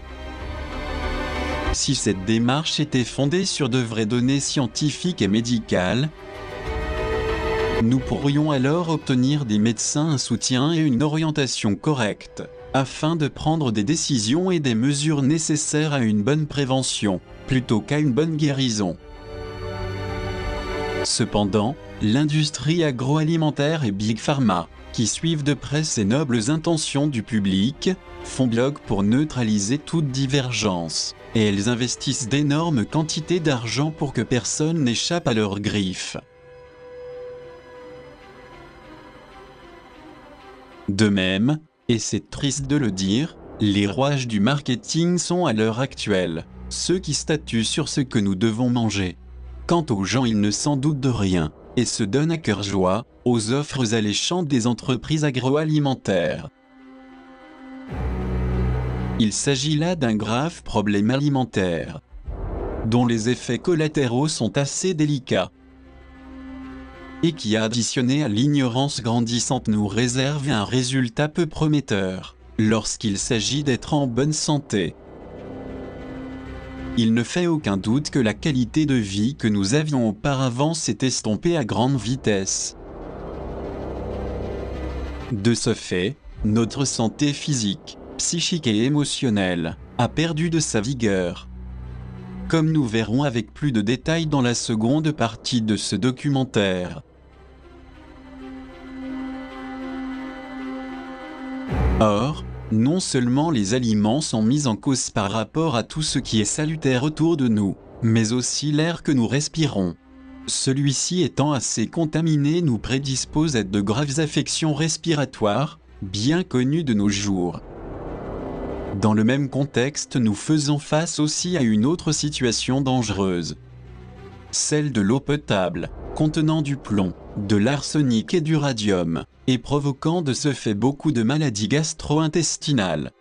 Si cette démarche était fondée sur de vraies données scientifiques et médicales, nous pourrions alors obtenir des médecins un soutien et une orientation correcte, afin de prendre des décisions et des mesures nécessaires à une bonne prévention, plutôt qu'à une bonne guérison. Cependant, l'industrie agroalimentaire et Big Pharma, qui suivent de près ces nobles intentions du public, font bloc pour neutraliser toute divergence, et elles investissent d'énormes quantités d'argent pour que personne n'échappe à leurs griffes. De même, et c'est triste de le dire, les rouages du marketing sont à l'heure actuelle ceux qui statuent sur ce que nous devons manger. Quant aux gens, ils ne s'en doutent de rien, et se donnent à cœur joie aux offres alléchantes des entreprises agroalimentaires. Il s'agit là d'un grave problème alimentaire, dont les effets collatéraux sont assez délicats, et qui, additionné à l'ignorance grandissante, nous réserve un résultat peu prometteur, lorsqu'il s'agit d'être en bonne santé. Il ne fait aucun doute que la qualité de vie que nous avions auparavant s'est estompée à grande vitesse. De ce fait, notre santé physique, psychique et émotionnelle a perdu de sa vigueur. Comme nous verrons avec plus de détails dans la seconde partie de ce documentaire. Or, non seulement les aliments sont mis en cause par rapport à tout ce qui est salutaire autour de nous, mais aussi l'air que nous respirons. Celui-ci étant assez contaminé nous prédispose à de graves affections respiratoires, bien connues de nos jours. Dans le même contexte, nous faisons face aussi à une autre situation dangereuse. Celle de l'eau potable, contenant du plomb, de l'arsenic et du radium, et provoquant de ce fait beaucoup de maladies gastro-intestinales.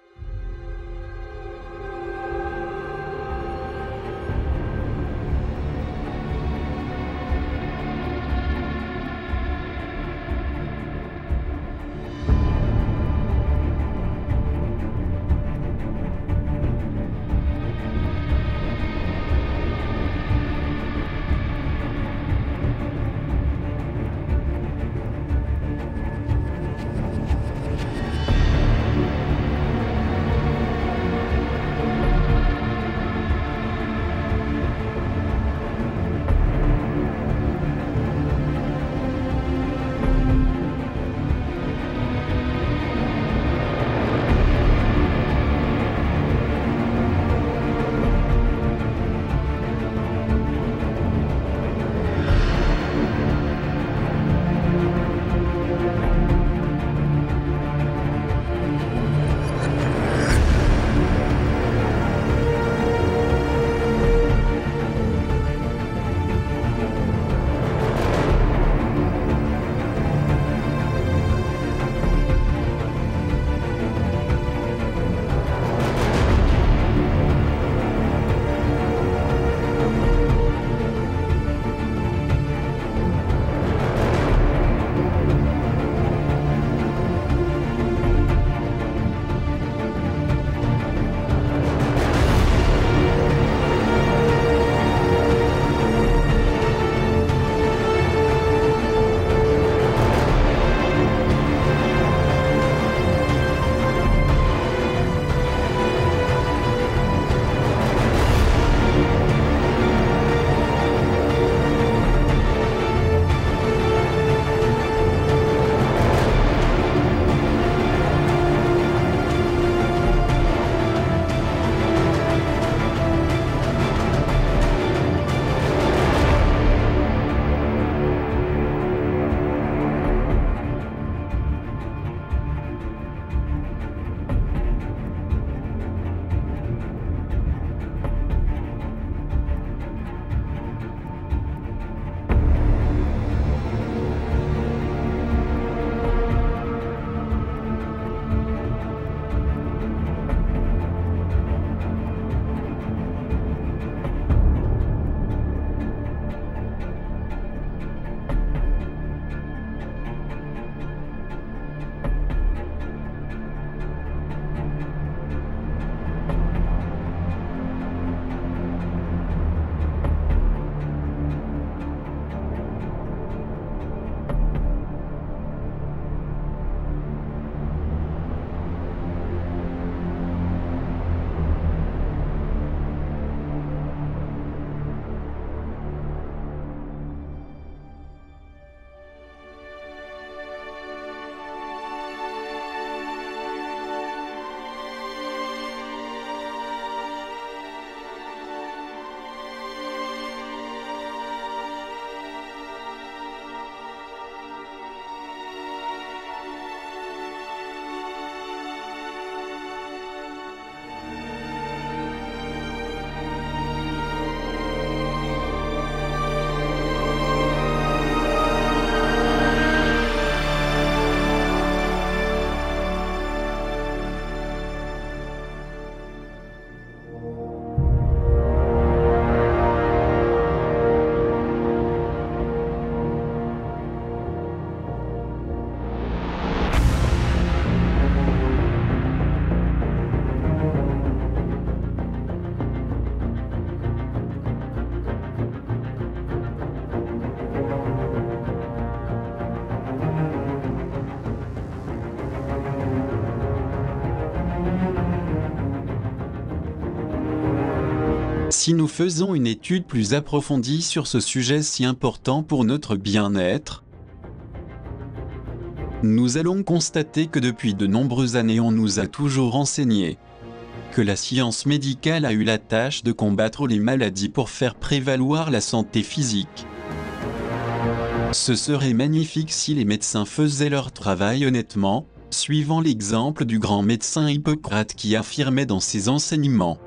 Si nous faisons une étude plus approfondie sur ce sujet si important pour notre bien-être, nous allons constater que depuis de nombreuses années on nous a toujours enseigné que la science médicale a eu la tâche de combattre les maladies pour faire prévaloir la santé physique. Ce serait magnifique si les médecins faisaient leur travail honnêtement, suivant l'exemple du grand médecin Hippocrate qui affirmait dans ses enseignements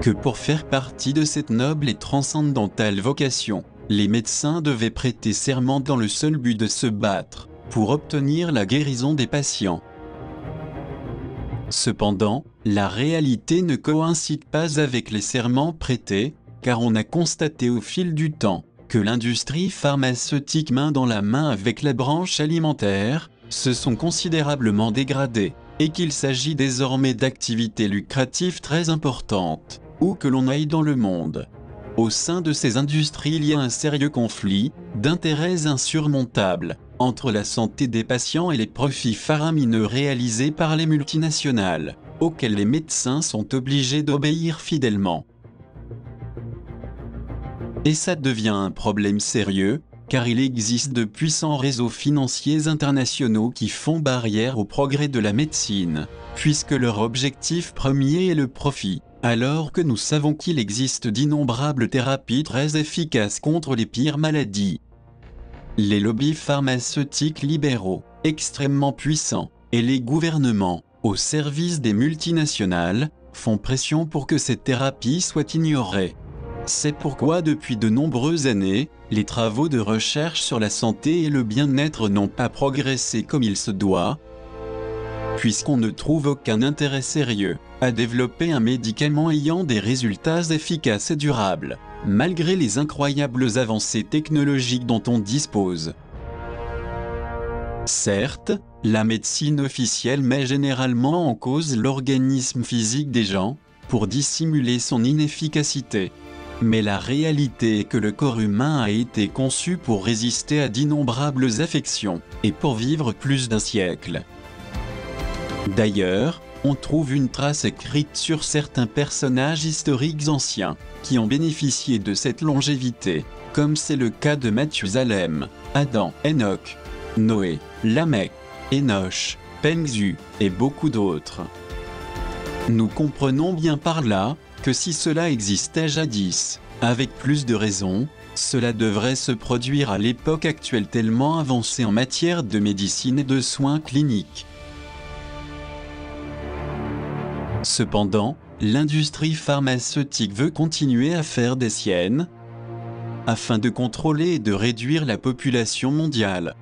que pour faire partie de cette noble et transcendantale vocation, les médecins devaient prêter serment dans le seul but de se battre pour obtenir la guérison des patients. Cependant, la réalité ne coïncide pas avec les serments prêtés, car on a constaté au fil du temps que l'industrie pharmaceutique main dans la main avec la branche alimentaire se sont considérablement dégradées, et qu'il s'agit désormais d'activités lucratives très importantes, où que l'on aille dans le monde. Au sein de ces industries, il y a un sérieux conflit d'intérêts insurmontable entre la santé des patients et les profits faramineux réalisés par les multinationales, auxquels les médecins sont obligés d'obéir fidèlement. Et ça devient un problème sérieux, car il existe de puissants réseaux financiers internationaux qui font barrière au progrès de la médecine, puisque leur objectif premier est le profit. Alors que nous savons qu'il existe d'innombrables thérapies très efficaces contre les pires maladies. Les lobbies pharmaceutiques libéraux, extrêmement puissants, et les gouvernements, au service des multinationales, font pression pour que ces thérapies soient ignorées. C'est pourquoi depuis de nombreuses années, les travaux de recherche sur la santé et le bien-être n'ont pas progressé comme il se doit, puisqu'on ne trouve aucun intérêt sérieux à développer un médicament ayant des résultats efficaces et durables, malgré les incroyables avancées technologiques dont on dispose. Certes, la médecine officielle met généralement en cause l'organisme physique des gens, pour dissimuler son inefficacité. Mais la réalité est que le corps humain a été conçu pour résister à d'innombrables affections, et pour vivre plus d'un siècle. D'ailleurs, on trouve une trace écrite sur certains personnages historiques anciens, qui ont bénéficié de cette longévité, comme c'est le cas de Mathusalem, Adam, Enoch, Noé, Lamech, Enoch, Pengzu, et beaucoup d'autres. Nous comprenons bien par là, que si cela existait jadis, avec plus de raison, cela devrait se produire à l'époque actuelle tellement avancée en matière de médecine et de soins cliniques. Cependant, l'industrie pharmaceutique veut continuer à faire des siennes, afin de contrôler et de réduire la population mondiale.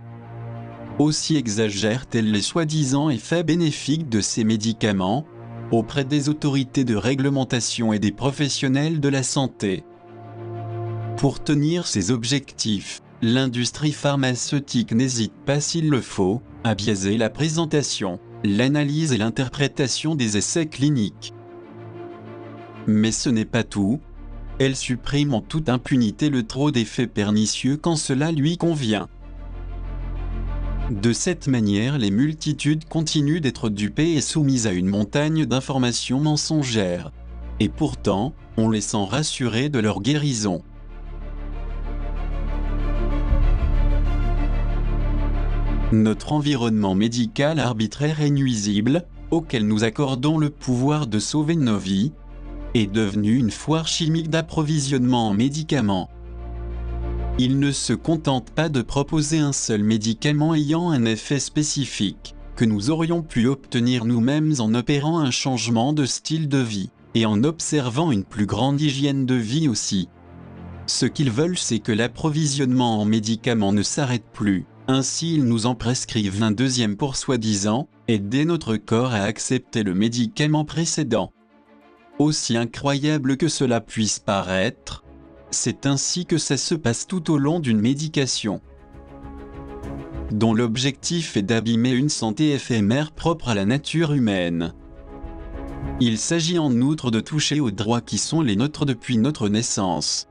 Aussi exagère-t-elle les soi-disant effets bénéfiques de ces médicaments, auprès des autorités de réglementation et des professionnels de la santé. Pour tenir ses objectifs, l'industrie pharmaceutique n'hésite pas s'il le faut, à biaiser la présentation, l'analyse et l'interprétation des essais cliniques. Mais ce n'est pas tout. Elle supprime en toute impunité le trop d'effets pernicieux quand cela lui convient. De cette manière, les multitudes continuent d'être dupées et soumises à une montagne d'informations mensongères. Et pourtant, on les sent rassurés de leur guérison. Notre environnement médical arbitraire et nuisible, auquel nous accordons le pouvoir de sauver nos vies, est devenu une foire chimique d'approvisionnement en médicaments. Il ne se contente pas de proposer un seul médicament ayant un effet spécifique, que nous aurions pu obtenir nous-mêmes en opérant un changement de style de vie, et en observant une plus grande hygiène de vie aussi. Ce qu'ils veulent, c'est que l'approvisionnement en médicaments ne s'arrête plus. Ainsi, ils nous en prescrivent un deuxième pour soi-disant aider notre corps à accepter le médicament précédent. Aussi incroyable que cela puisse paraître, c'est ainsi que ça se passe tout au long d'une médication, dont l'objectif est d'abîmer une santé éphémère propre à la nature humaine. Il s'agit en outre de toucher aux droits qui sont les nôtres depuis notre naissance.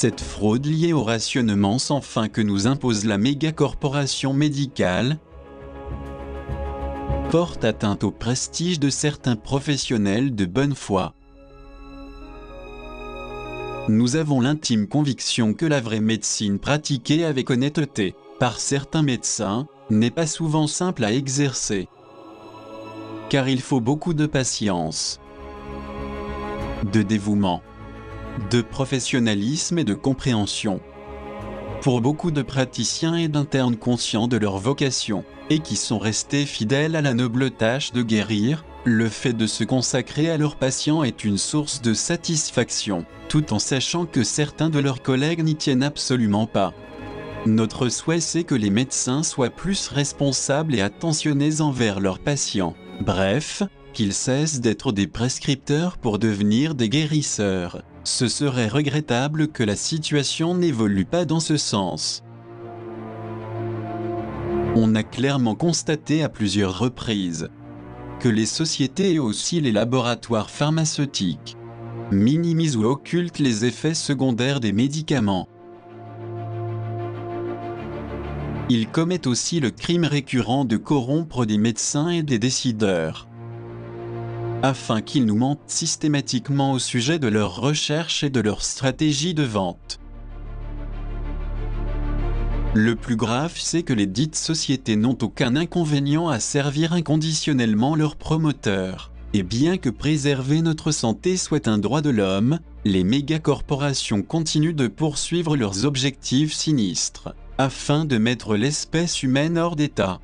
Cette fraude liée au rationnement sans fin que nous impose la mégacorporation médicale porte atteinte au prestige de certains professionnels de bonne foi. Nous avons l'intime conviction que la vraie médecine pratiquée avec honnêteté par certains médecins n'est pas souvent simple à exercer. Car il faut beaucoup de patience, de dévouement, de professionnalisme et de compréhension. Pour beaucoup de praticiens et d'internes conscients de leur vocation, et qui sont restés fidèles à la noble tâche de guérir, le fait de se consacrer à leurs patients est une source de satisfaction, tout en sachant que certains de leurs collègues n'y tiennent absolument pas. Notre souhait c'est que les médecins soient plus responsables et attentionnés envers leurs patients. Bref, qu'ils cessent d'être des prescripteurs pour devenir des guérisseurs. Ce serait regrettable que la situation n'évolue pas dans ce sens. On a clairement constaté à plusieurs reprises que les sociétés et aussi les laboratoires pharmaceutiques minimisent ou occultent les effets secondaires des médicaments. Ils commettent aussi le crime récurrent de corrompre des médecins et des décideurs, afin qu'ils nous mentent systématiquement au sujet de leurs recherches et de leur stratégie de vente. Le plus grave, c'est que les dites sociétés n'ont aucun inconvénient à servir inconditionnellement leurs promoteurs. Et bien que préserver notre santé soit un droit de l'homme, les mégacorporations continuent de poursuivre leurs objectifs sinistres, afin de mettre l'espèce humaine hors d'état.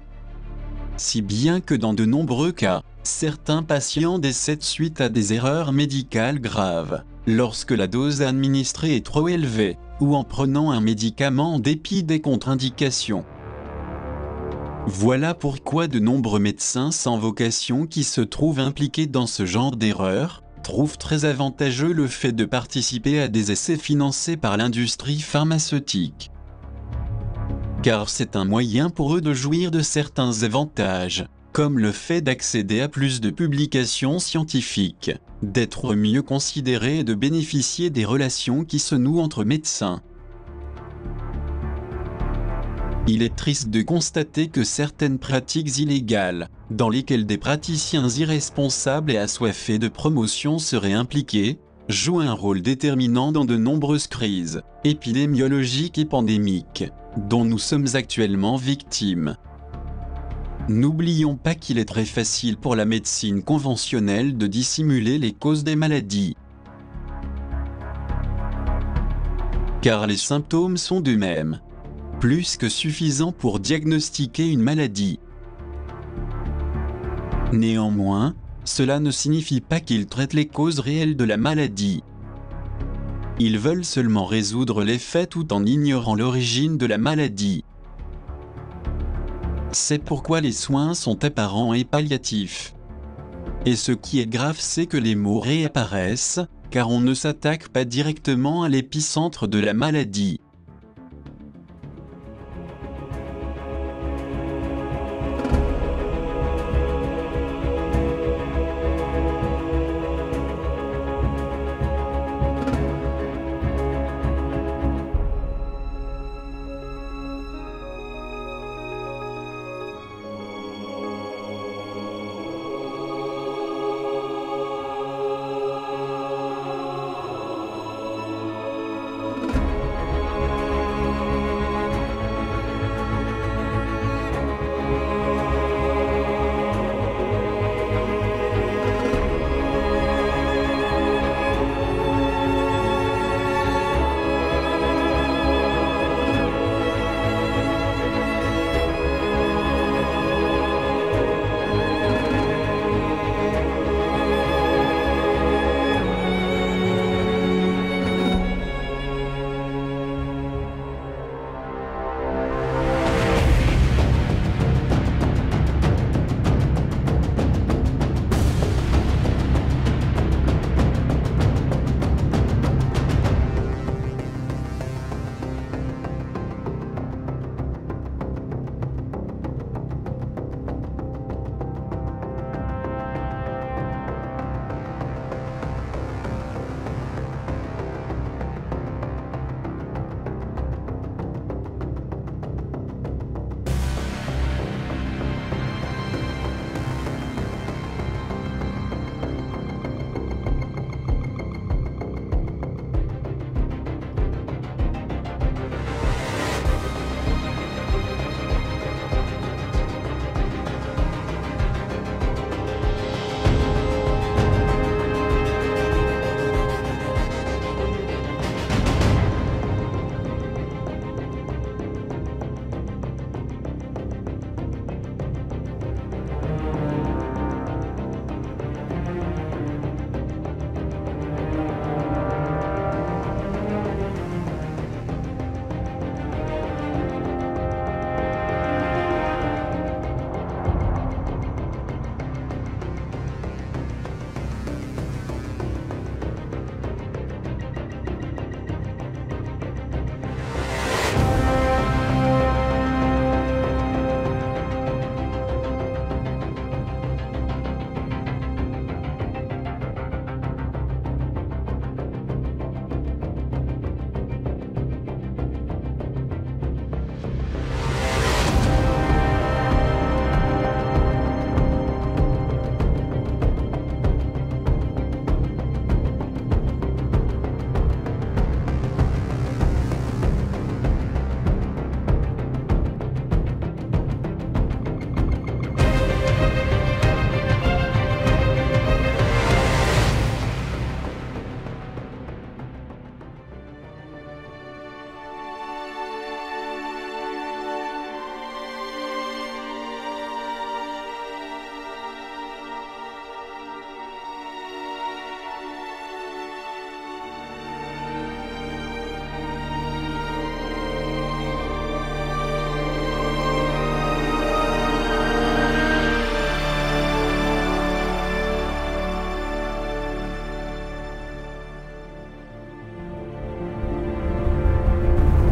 Si bien que dans de nombreux cas, certains patients décèdent suite à des erreurs médicales graves, lorsque la dose administrée est trop élevée, ou en prenant un médicament en dépit des contre-indications. Voilà pourquoi de nombreux médecins sans vocation qui se trouvent impliqués dans ce genre d'erreurs, trouvent très avantageux le fait de participer à des essais financés par l'industrie pharmaceutique. Car c'est un moyen pour eux de jouir de certains avantages, comme le fait d'accéder à plus de publications scientifiques, d'être mieux considérés et de bénéficier des relations qui se nouent entre médecins. Il est triste de constater que certaines pratiques illégales, dans lesquelles des praticiens irresponsables et assoiffés de promotion seraient impliqués, jouent un rôle déterminant dans de nombreuses crises épidémiologiques et pandémiques, dont nous sommes actuellement victimes. N'oublions pas qu'il est très facile pour la médecine conventionnelle de dissimuler les causes des maladies, car les symptômes sont d'eux-mêmes plus que suffisants pour diagnostiquer une maladie. Néanmoins, cela ne signifie pas qu'ils traitent les causes réelles de la maladie. Ils veulent seulement résoudre les faits tout en ignorant l'origine de la maladie. C'est pourquoi les soins sont apparents et palliatifs. Et ce qui est grave, c'est que les maux réapparaissent, car on ne s'attaque pas directement à l'épicentre de la maladie.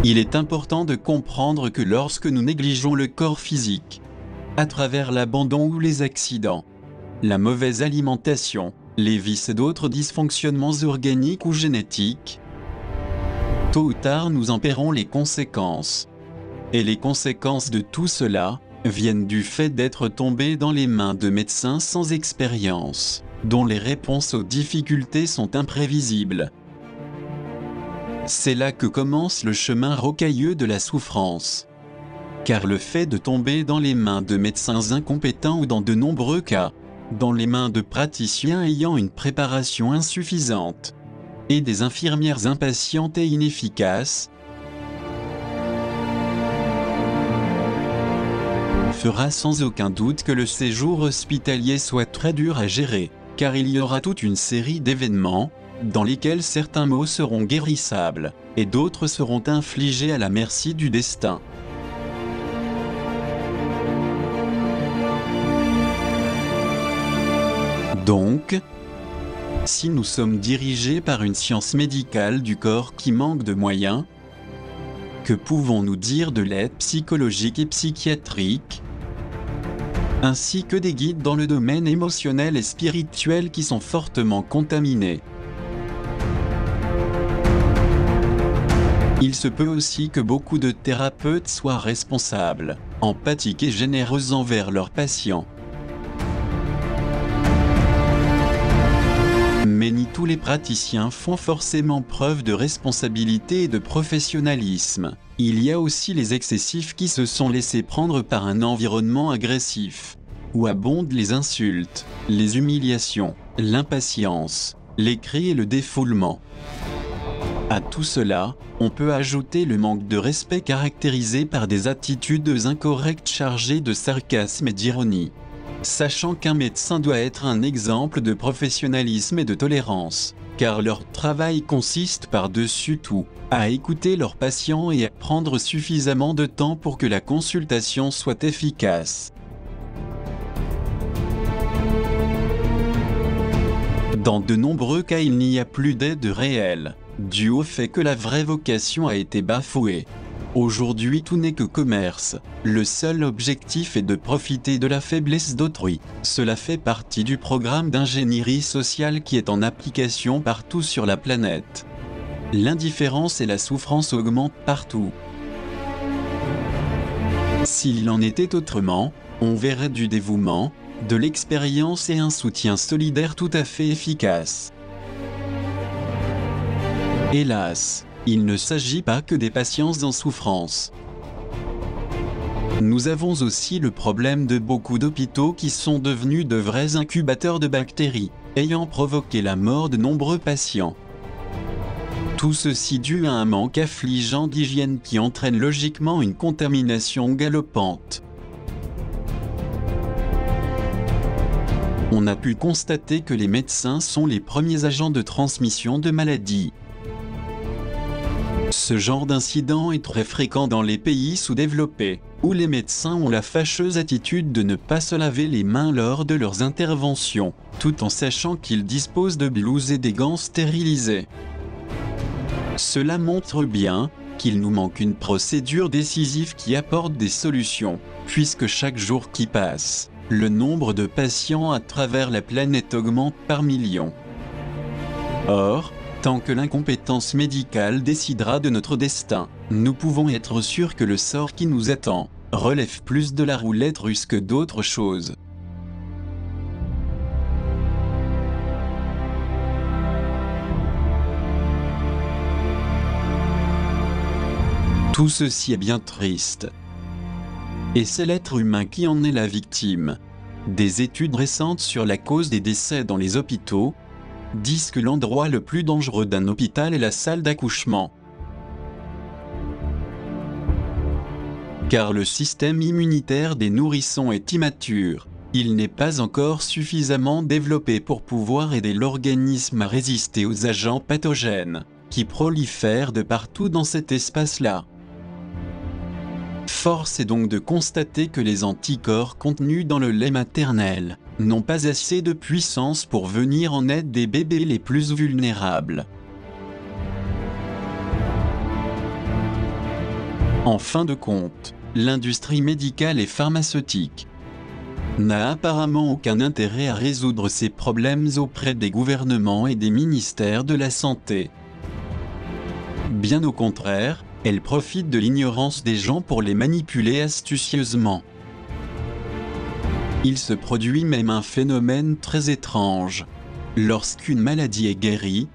Il est important de comprendre que lorsque nous négligeons le corps physique, à travers l'abandon ou les accidents, la mauvaise alimentation, les vices et d'autres dysfonctionnements organiques ou génétiques, tôt ou tard nous en paierons les conséquences. Et les conséquences de tout cela viennent du fait d'être tombés dans les mains de médecins sans expérience, dont les réponses aux difficultés sont imprévisibles. C'est là que commence le chemin rocailleux de la souffrance. Car le fait de tomber dans les mains de médecins incompétents ou dans de nombreux cas, dans les mains de praticiens ayant une préparation insuffisante, et des infirmières impatientes et inefficaces, fera sans aucun doute que le séjour hospitalier soit très dur à gérer, car il y aura toute une série d'événements, dans lesquels certains maux seront guérissables, et d'autres seront infligés à la merci du destin. Donc, si nous sommes dirigés par une science médicale du corps qui manque de moyens, que pouvons-nous dire de l'aide psychologique et psychiatrique, ainsi que des guides dans le domaine émotionnel et spirituel qui sont fortement contaminés? Il se peut aussi que beaucoup de thérapeutes soient responsables, empathiques et généreux envers leurs patients. Mais ni tous les praticiens font forcément preuve de responsabilité et de professionnalisme. Il y a aussi les excessifs qui se sont laissés prendre par un environnement agressif, où abondent les insultes, les humiliations, l'impatience, les cris et le défoulement. À tout cela, on peut ajouter le manque de respect caractérisé par des attitudes incorrectes chargées de sarcasme et d'ironie. Sachant qu'un médecin doit être un exemple de professionnalisme et de tolérance, car leur travail consiste par-dessus tout à écouter leurs patients et à prendre suffisamment de temps pour que la consultation soit efficace. Dans de nombreux cas, il n'y a plus d'aide réelle, dû au fait que la vraie vocation a été bafouée. Aujourd'hui, tout n'est que commerce. Le seul objectif est de profiter de la faiblesse d'autrui. Cela fait partie du programme d'ingénierie sociale qui est en application partout sur la planète. L'indifférence et la souffrance augmentent partout. S'il en était autrement, on verrait du dévouement, de l'expérience et un soutien solidaire tout à fait efficace. Hélas, il ne s'agit pas que des patients en souffrance. Nous avons aussi le problème de beaucoup d'hôpitaux qui sont devenus de vrais incubateurs de bactéries, ayant provoqué la mort de nombreux patients. Tout ceci dû à un manque affligeant d'hygiène qui entraîne logiquement une contamination galopante. On a pu constater que les médecins sont les premiers agents de transmission de maladies. Ce genre d'incident est très fréquent dans les pays sous-développés, où les médecins ont la fâcheuse attitude de ne pas se laver les mains lors de leurs interventions, tout en sachant qu'ils disposent de blouses et des gants stérilisés. Cela montre bien qu'il nous manque une procédure décisive qui apporte des solutions, puisque chaque jour qui passe, le nombre de patients à travers la planète augmente par millions. Or, tant que l'incompétence médicale décidera de notre destin, nous pouvons être sûrs que le sort qui nous attend relève plus de la roulette russe que d'autres choses. Tout ceci est bien triste. Et c'est l'être humain qui en est la victime. Des études récentes sur la cause des décès dans les hôpitaux disent que l'endroit le plus dangereux d'un hôpital est la salle d'accouchement. Car le système immunitaire des nourrissons est immature. Il n'est pas encore suffisamment développé pour pouvoir aider l'organisme à résister aux agents pathogènes qui prolifèrent de partout dans cet espace-là. Force est donc de constater que les anticorps contenus dans le lait maternel n'ont pas assez de puissance pour venir en aide des bébés les plus vulnérables. En fin de compte, l'industrie médicale et pharmaceutique n'a apparemment aucun intérêt à résoudre ces problèmes auprès des gouvernements et des ministères de la Santé. Bien au contraire, elle profite de l'ignorance des gens pour les manipuler astucieusement. Il se produit même un phénomène très étrange. Lorsqu'une maladie est guérie,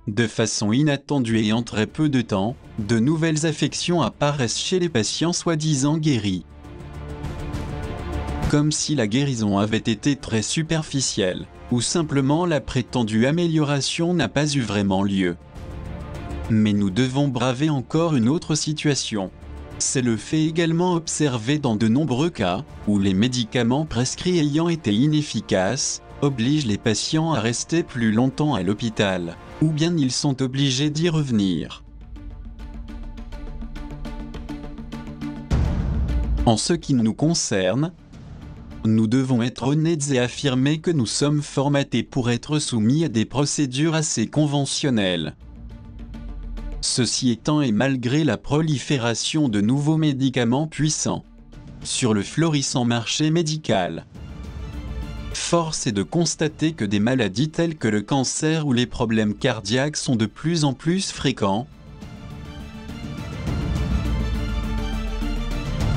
de façon inattendue et en très peu de temps, de nouvelles affections apparaissent chez les patients soi-disant guéris. Comme si la guérison avait été très superficielle, ou simplement la prétendue amélioration n'a pas eu vraiment lieu. Mais nous devons braver encore une autre situation. C'est le fait également observé dans de nombreux cas, où les médicaments prescrits ayant été inefficaces, obligent les patients à rester plus longtemps à l'hôpital, ou bien ils sont obligés d'y revenir. En ce qui nous concerne, nous devons être honnêtes et affirmer que nous sommes formatés pour être soumis à des procédures assez conventionnelles. Ceci étant, et malgré la prolifération de nouveaux médicaments puissants sur le florissant marché médical, force est de constater que des maladies telles que le cancer ou les problèmes cardiaques sont de plus en plus fréquents,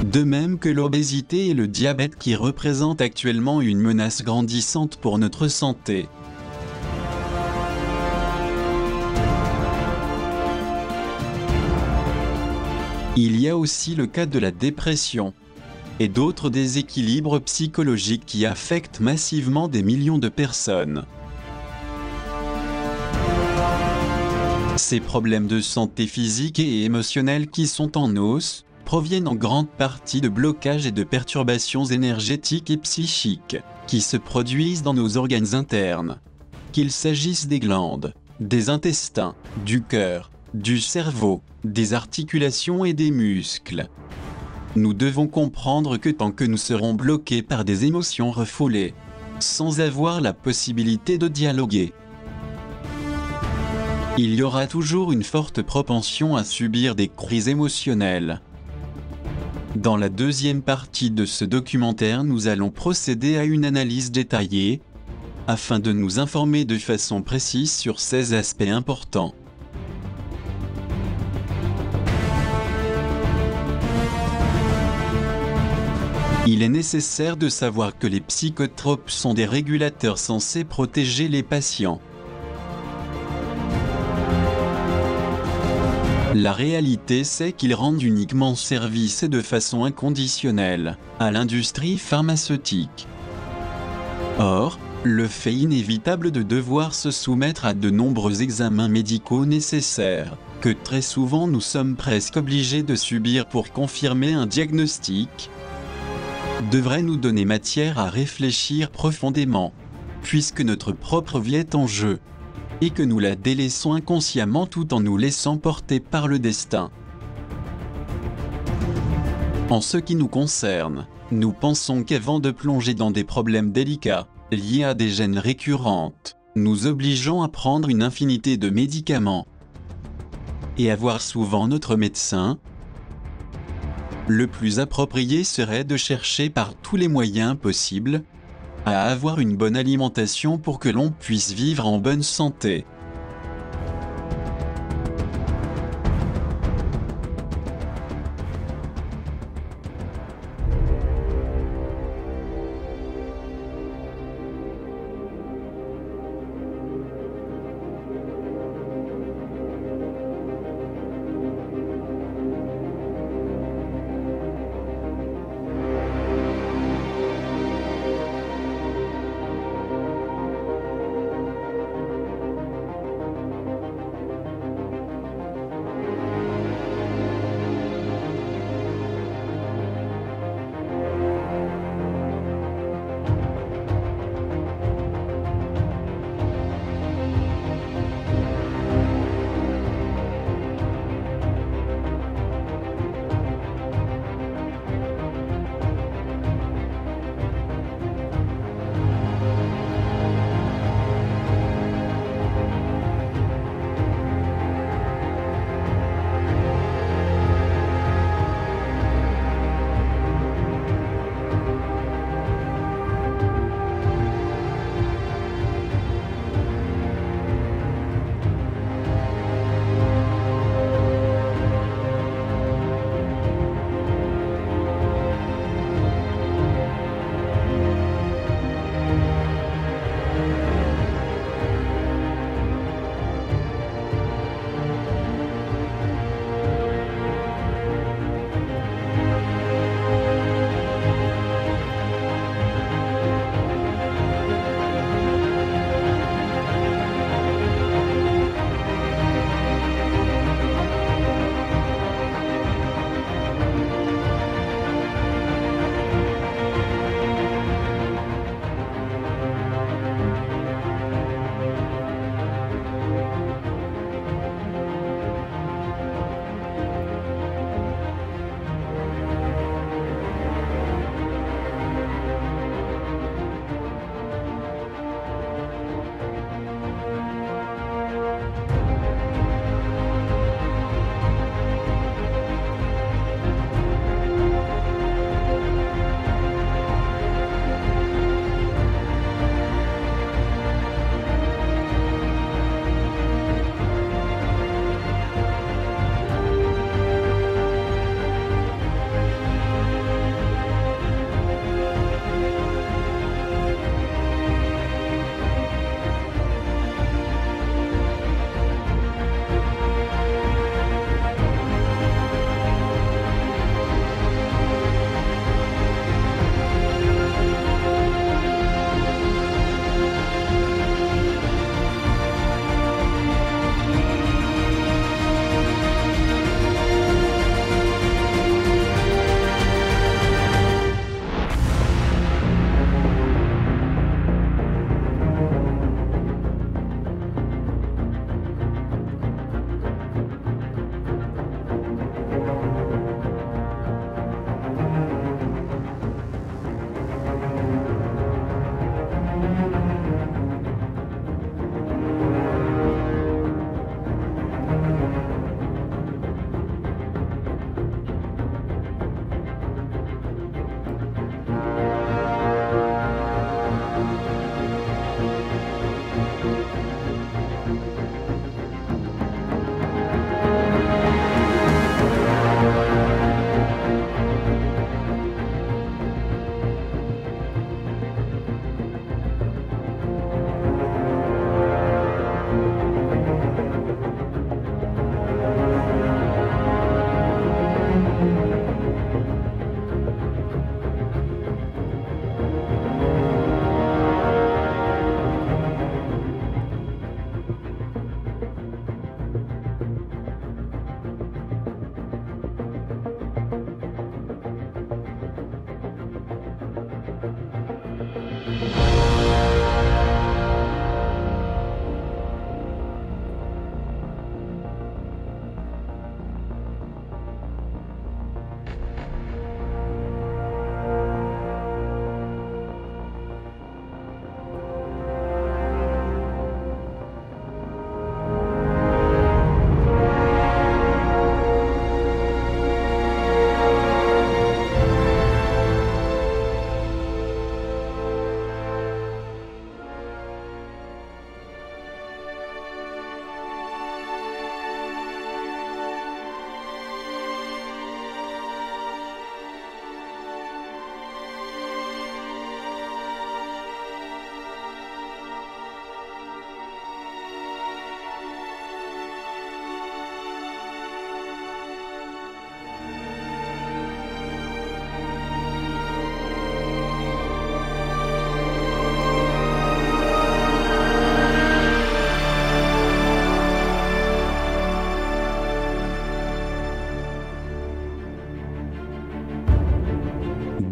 de même que l'obésité et le diabète qui représentent actuellement une menace grandissante pour notre santé. Il y a aussi le cas de la dépression et d'autres déséquilibres psychologiques qui affectent massivement des millions de personnes. Ces problèmes de santé physique et émotionnelle qui sont en hausse proviennent en grande partie de blocages et de perturbations énergétiques et psychiques qui se produisent dans nos organes internes, qu'il s'agisse des glandes, des intestins, du cœur, du cerveau, des articulations et des muscles. Nous devons comprendre que tant que nous serons bloqués par des émotions refoulées, sans avoir la possibilité de dialoguer, il y aura toujours une forte propension à subir des crises émotionnelles. Dans la deuxième partie de ce documentaire, nous allons procéder à une analyse détaillée, afin de nous informer de façon précise sur ces aspects importants. Il est nécessaire de savoir que les psychotropes sont des régulateurs censés protéger les patients. La réalité, c'est qu'ils rendent uniquement service et de façon inconditionnelle à l'industrie pharmaceutique. Or, le fait inévitable de devoir se soumettre à de nombreux examens médicaux nécessaires, que très souvent nous sommes presque obligés de subir pour confirmer un diagnostic, devrait nous donner matière à réfléchir profondément, puisque notre propre vie est en jeu, et que nous la délaissons inconsciemment tout en nous laissant porter par le destin. En ce qui nous concerne, nous pensons qu'avant de plonger dans des problèmes délicats, liés à des gènes récurrentes, nous obligeant à prendre une infinité de médicaments, et à voir souvent notre médecin, le plus approprié serait de chercher par tous les moyens possibles à avoir une bonne alimentation pour que l'on puisse vivre en bonne santé.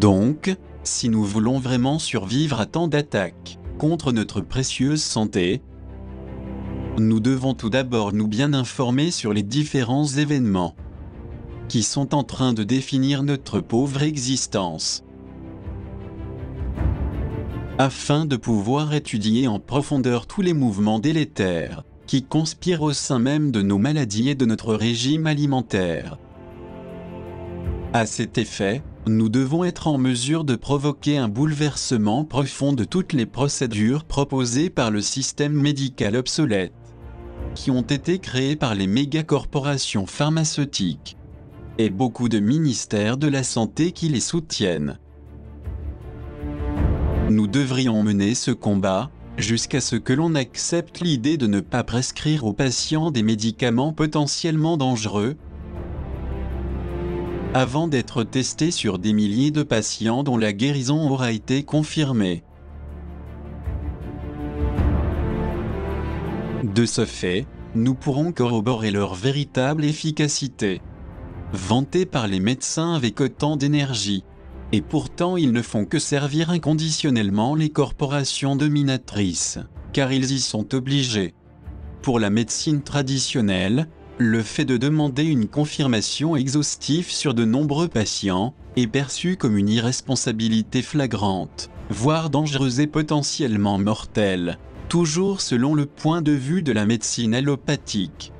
Donc, si nous voulons vraiment survivre à tant d'attaques contre notre précieuse santé, nous devons tout d'abord nous bien informer sur les différents événements qui sont en train de définir notre pauvre existence, afin de pouvoir étudier en profondeur tous les mouvements délétères qui conspirent au sein même de nos maladies et de notre régime alimentaire. À cet effet, nous devons être en mesure de provoquer un bouleversement profond de toutes les procédures proposées par le système médical obsolète, qui ont été créées par les mégacorporations pharmaceutiques et beaucoup de ministères de la santé qui les soutiennent. Nous devrions mener ce combat jusqu'à ce que l'on accepte l'idée de ne pas prescrire aux patients des médicaments potentiellement dangereux avant d'être testés sur des milliers de patients dont la guérison aura été confirmée. De ce fait, nous pourrons corroborer leur véritable efficacité, vantée par les médecins avec autant d'énergie. Et pourtant ils ne font que servir inconditionnellement les corporations dominatrices, car ils y sont obligés. Pour la médecine traditionnelle, le fait de demander une confirmation exhaustive sur de nombreux patients est perçu comme une irresponsabilité flagrante, voire dangereuse et potentiellement mortelle, toujours selon le point de vue de la médecine allopathique.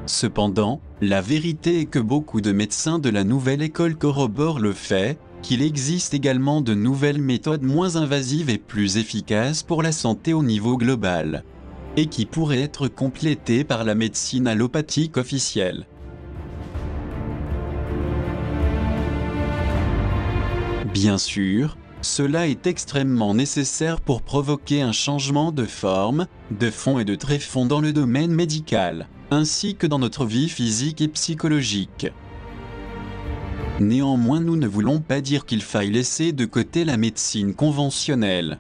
Cependant, la vérité est que beaucoup de médecins de la nouvelle école corroborent le fait qu'il existe également de nouvelles méthodes moins invasives et plus efficaces pour la santé au niveau global, et qui pourraient être complétées par la médecine allopathique officielle. Bien sûr, cela est extrêmement nécessaire pour provoquer un changement de forme, de fond et de tréfond dans le domaine médical, ainsi que dans notre vie physique et psychologique. Néanmoins, nous ne voulons pas dire qu'il faille laisser de côté la médecine conventionnelle,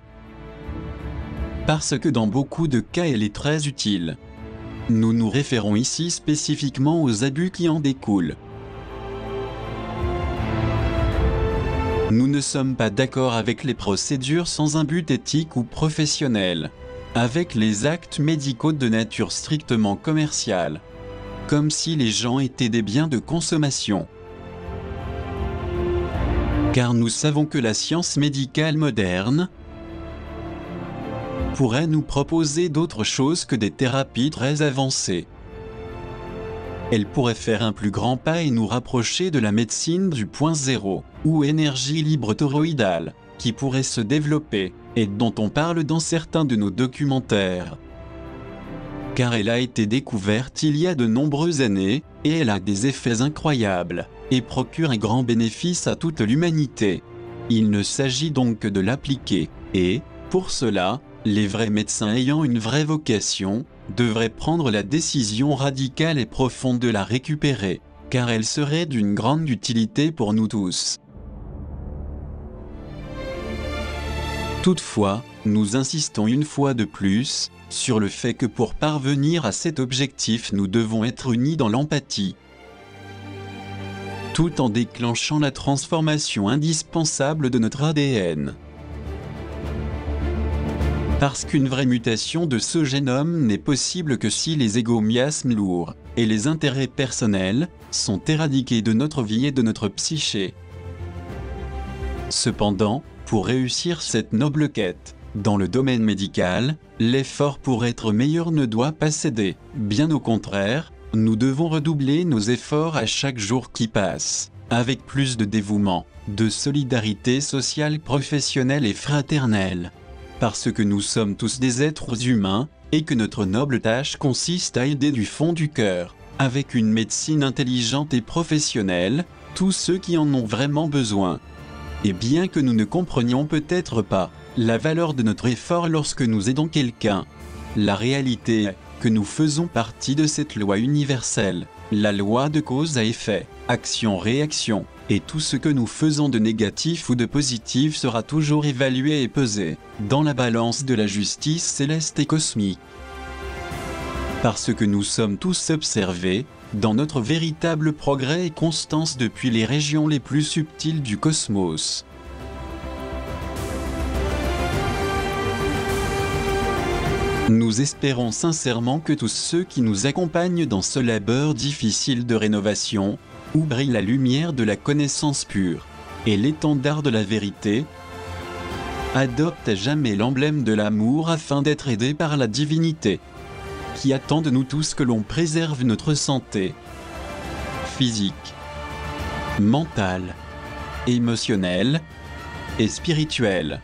parce que dans beaucoup de cas elle est très utile. Nous nous référons ici spécifiquement aux abus qui en découlent. Nous ne sommes pas d'accord avec les procédures sans un but éthique ou professionnel, avec les actes médicaux de nature strictement commerciale, comme si les gens étaient des biens de consommation. Car nous savons que la science médicale moderne pourrait nous proposer d'autres choses que des thérapies très avancées. Elle pourrait faire un plus grand pas et nous rapprocher de la médecine du point zéro, ou énergie libre toroïdale, qui pourrait se développer, et dont on parle dans certains de nos documentaires. Car elle a été découverte il y a de nombreuses années, et elle a des effets incroyables, et procure un grand bénéfice à toute l'humanité. Il ne s'agit donc que de l'appliquer, et, pour cela, les vrais médecins ayant une vraie vocation, devraient prendre la décision radicale et profonde de la récupérer, car elle serait d'une grande utilité pour nous tous. Toutefois, nous insistons une fois de plus sur le fait que pour parvenir à cet objectif nous devons être unis dans l'empathie, tout en déclenchant la transformation indispensable de notre ADN. Parce qu'une vraie mutation de ce génome n'est possible que si les égomiasmes lourds et les intérêts personnels sont éradiqués de notre vie et de notre psyché. Cependant, pour réussir cette noble quête, dans le domaine médical, l'effort pour être meilleur ne doit pas céder. Bien au contraire, nous devons redoubler nos efforts à chaque jour qui passe, avec plus de dévouement, de solidarité sociale, professionnelle et fraternelle. Parce que nous sommes tous des êtres humains, et que notre noble tâche consiste à aider du fond du cœur, avec une médecine intelligente et professionnelle, tous ceux qui en ont vraiment besoin. Et bien que nous ne comprenions peut-être pas la valeur de notre effort lorsque nous aidons quelqu'un, la réalité est que nous faisons partie de cette loi universelle, la loi de cause à effet, action-réaction, et tout ce que nous faisons de négatif ou de positif sera toujours évalué et pesé dans la balance de la justice céleste et cosmique. Parce que nous sommes tous observés dans notre véritable progrès et constance depuis les régions les plus subtiles du cosmos, Nous espérons sincèrement que tous ceux qui nous accompagnent dans ce labeur difficile de rénovation, où brille la lumière de la connaissance pure et l'étendard de la vérité, adoptent à jamais l'emblème de l'amour afin d'être aidés par la divinité, qui attend de nous tous que l'on préserve notre santé physique, mentale, émotionnelle et spirituelle.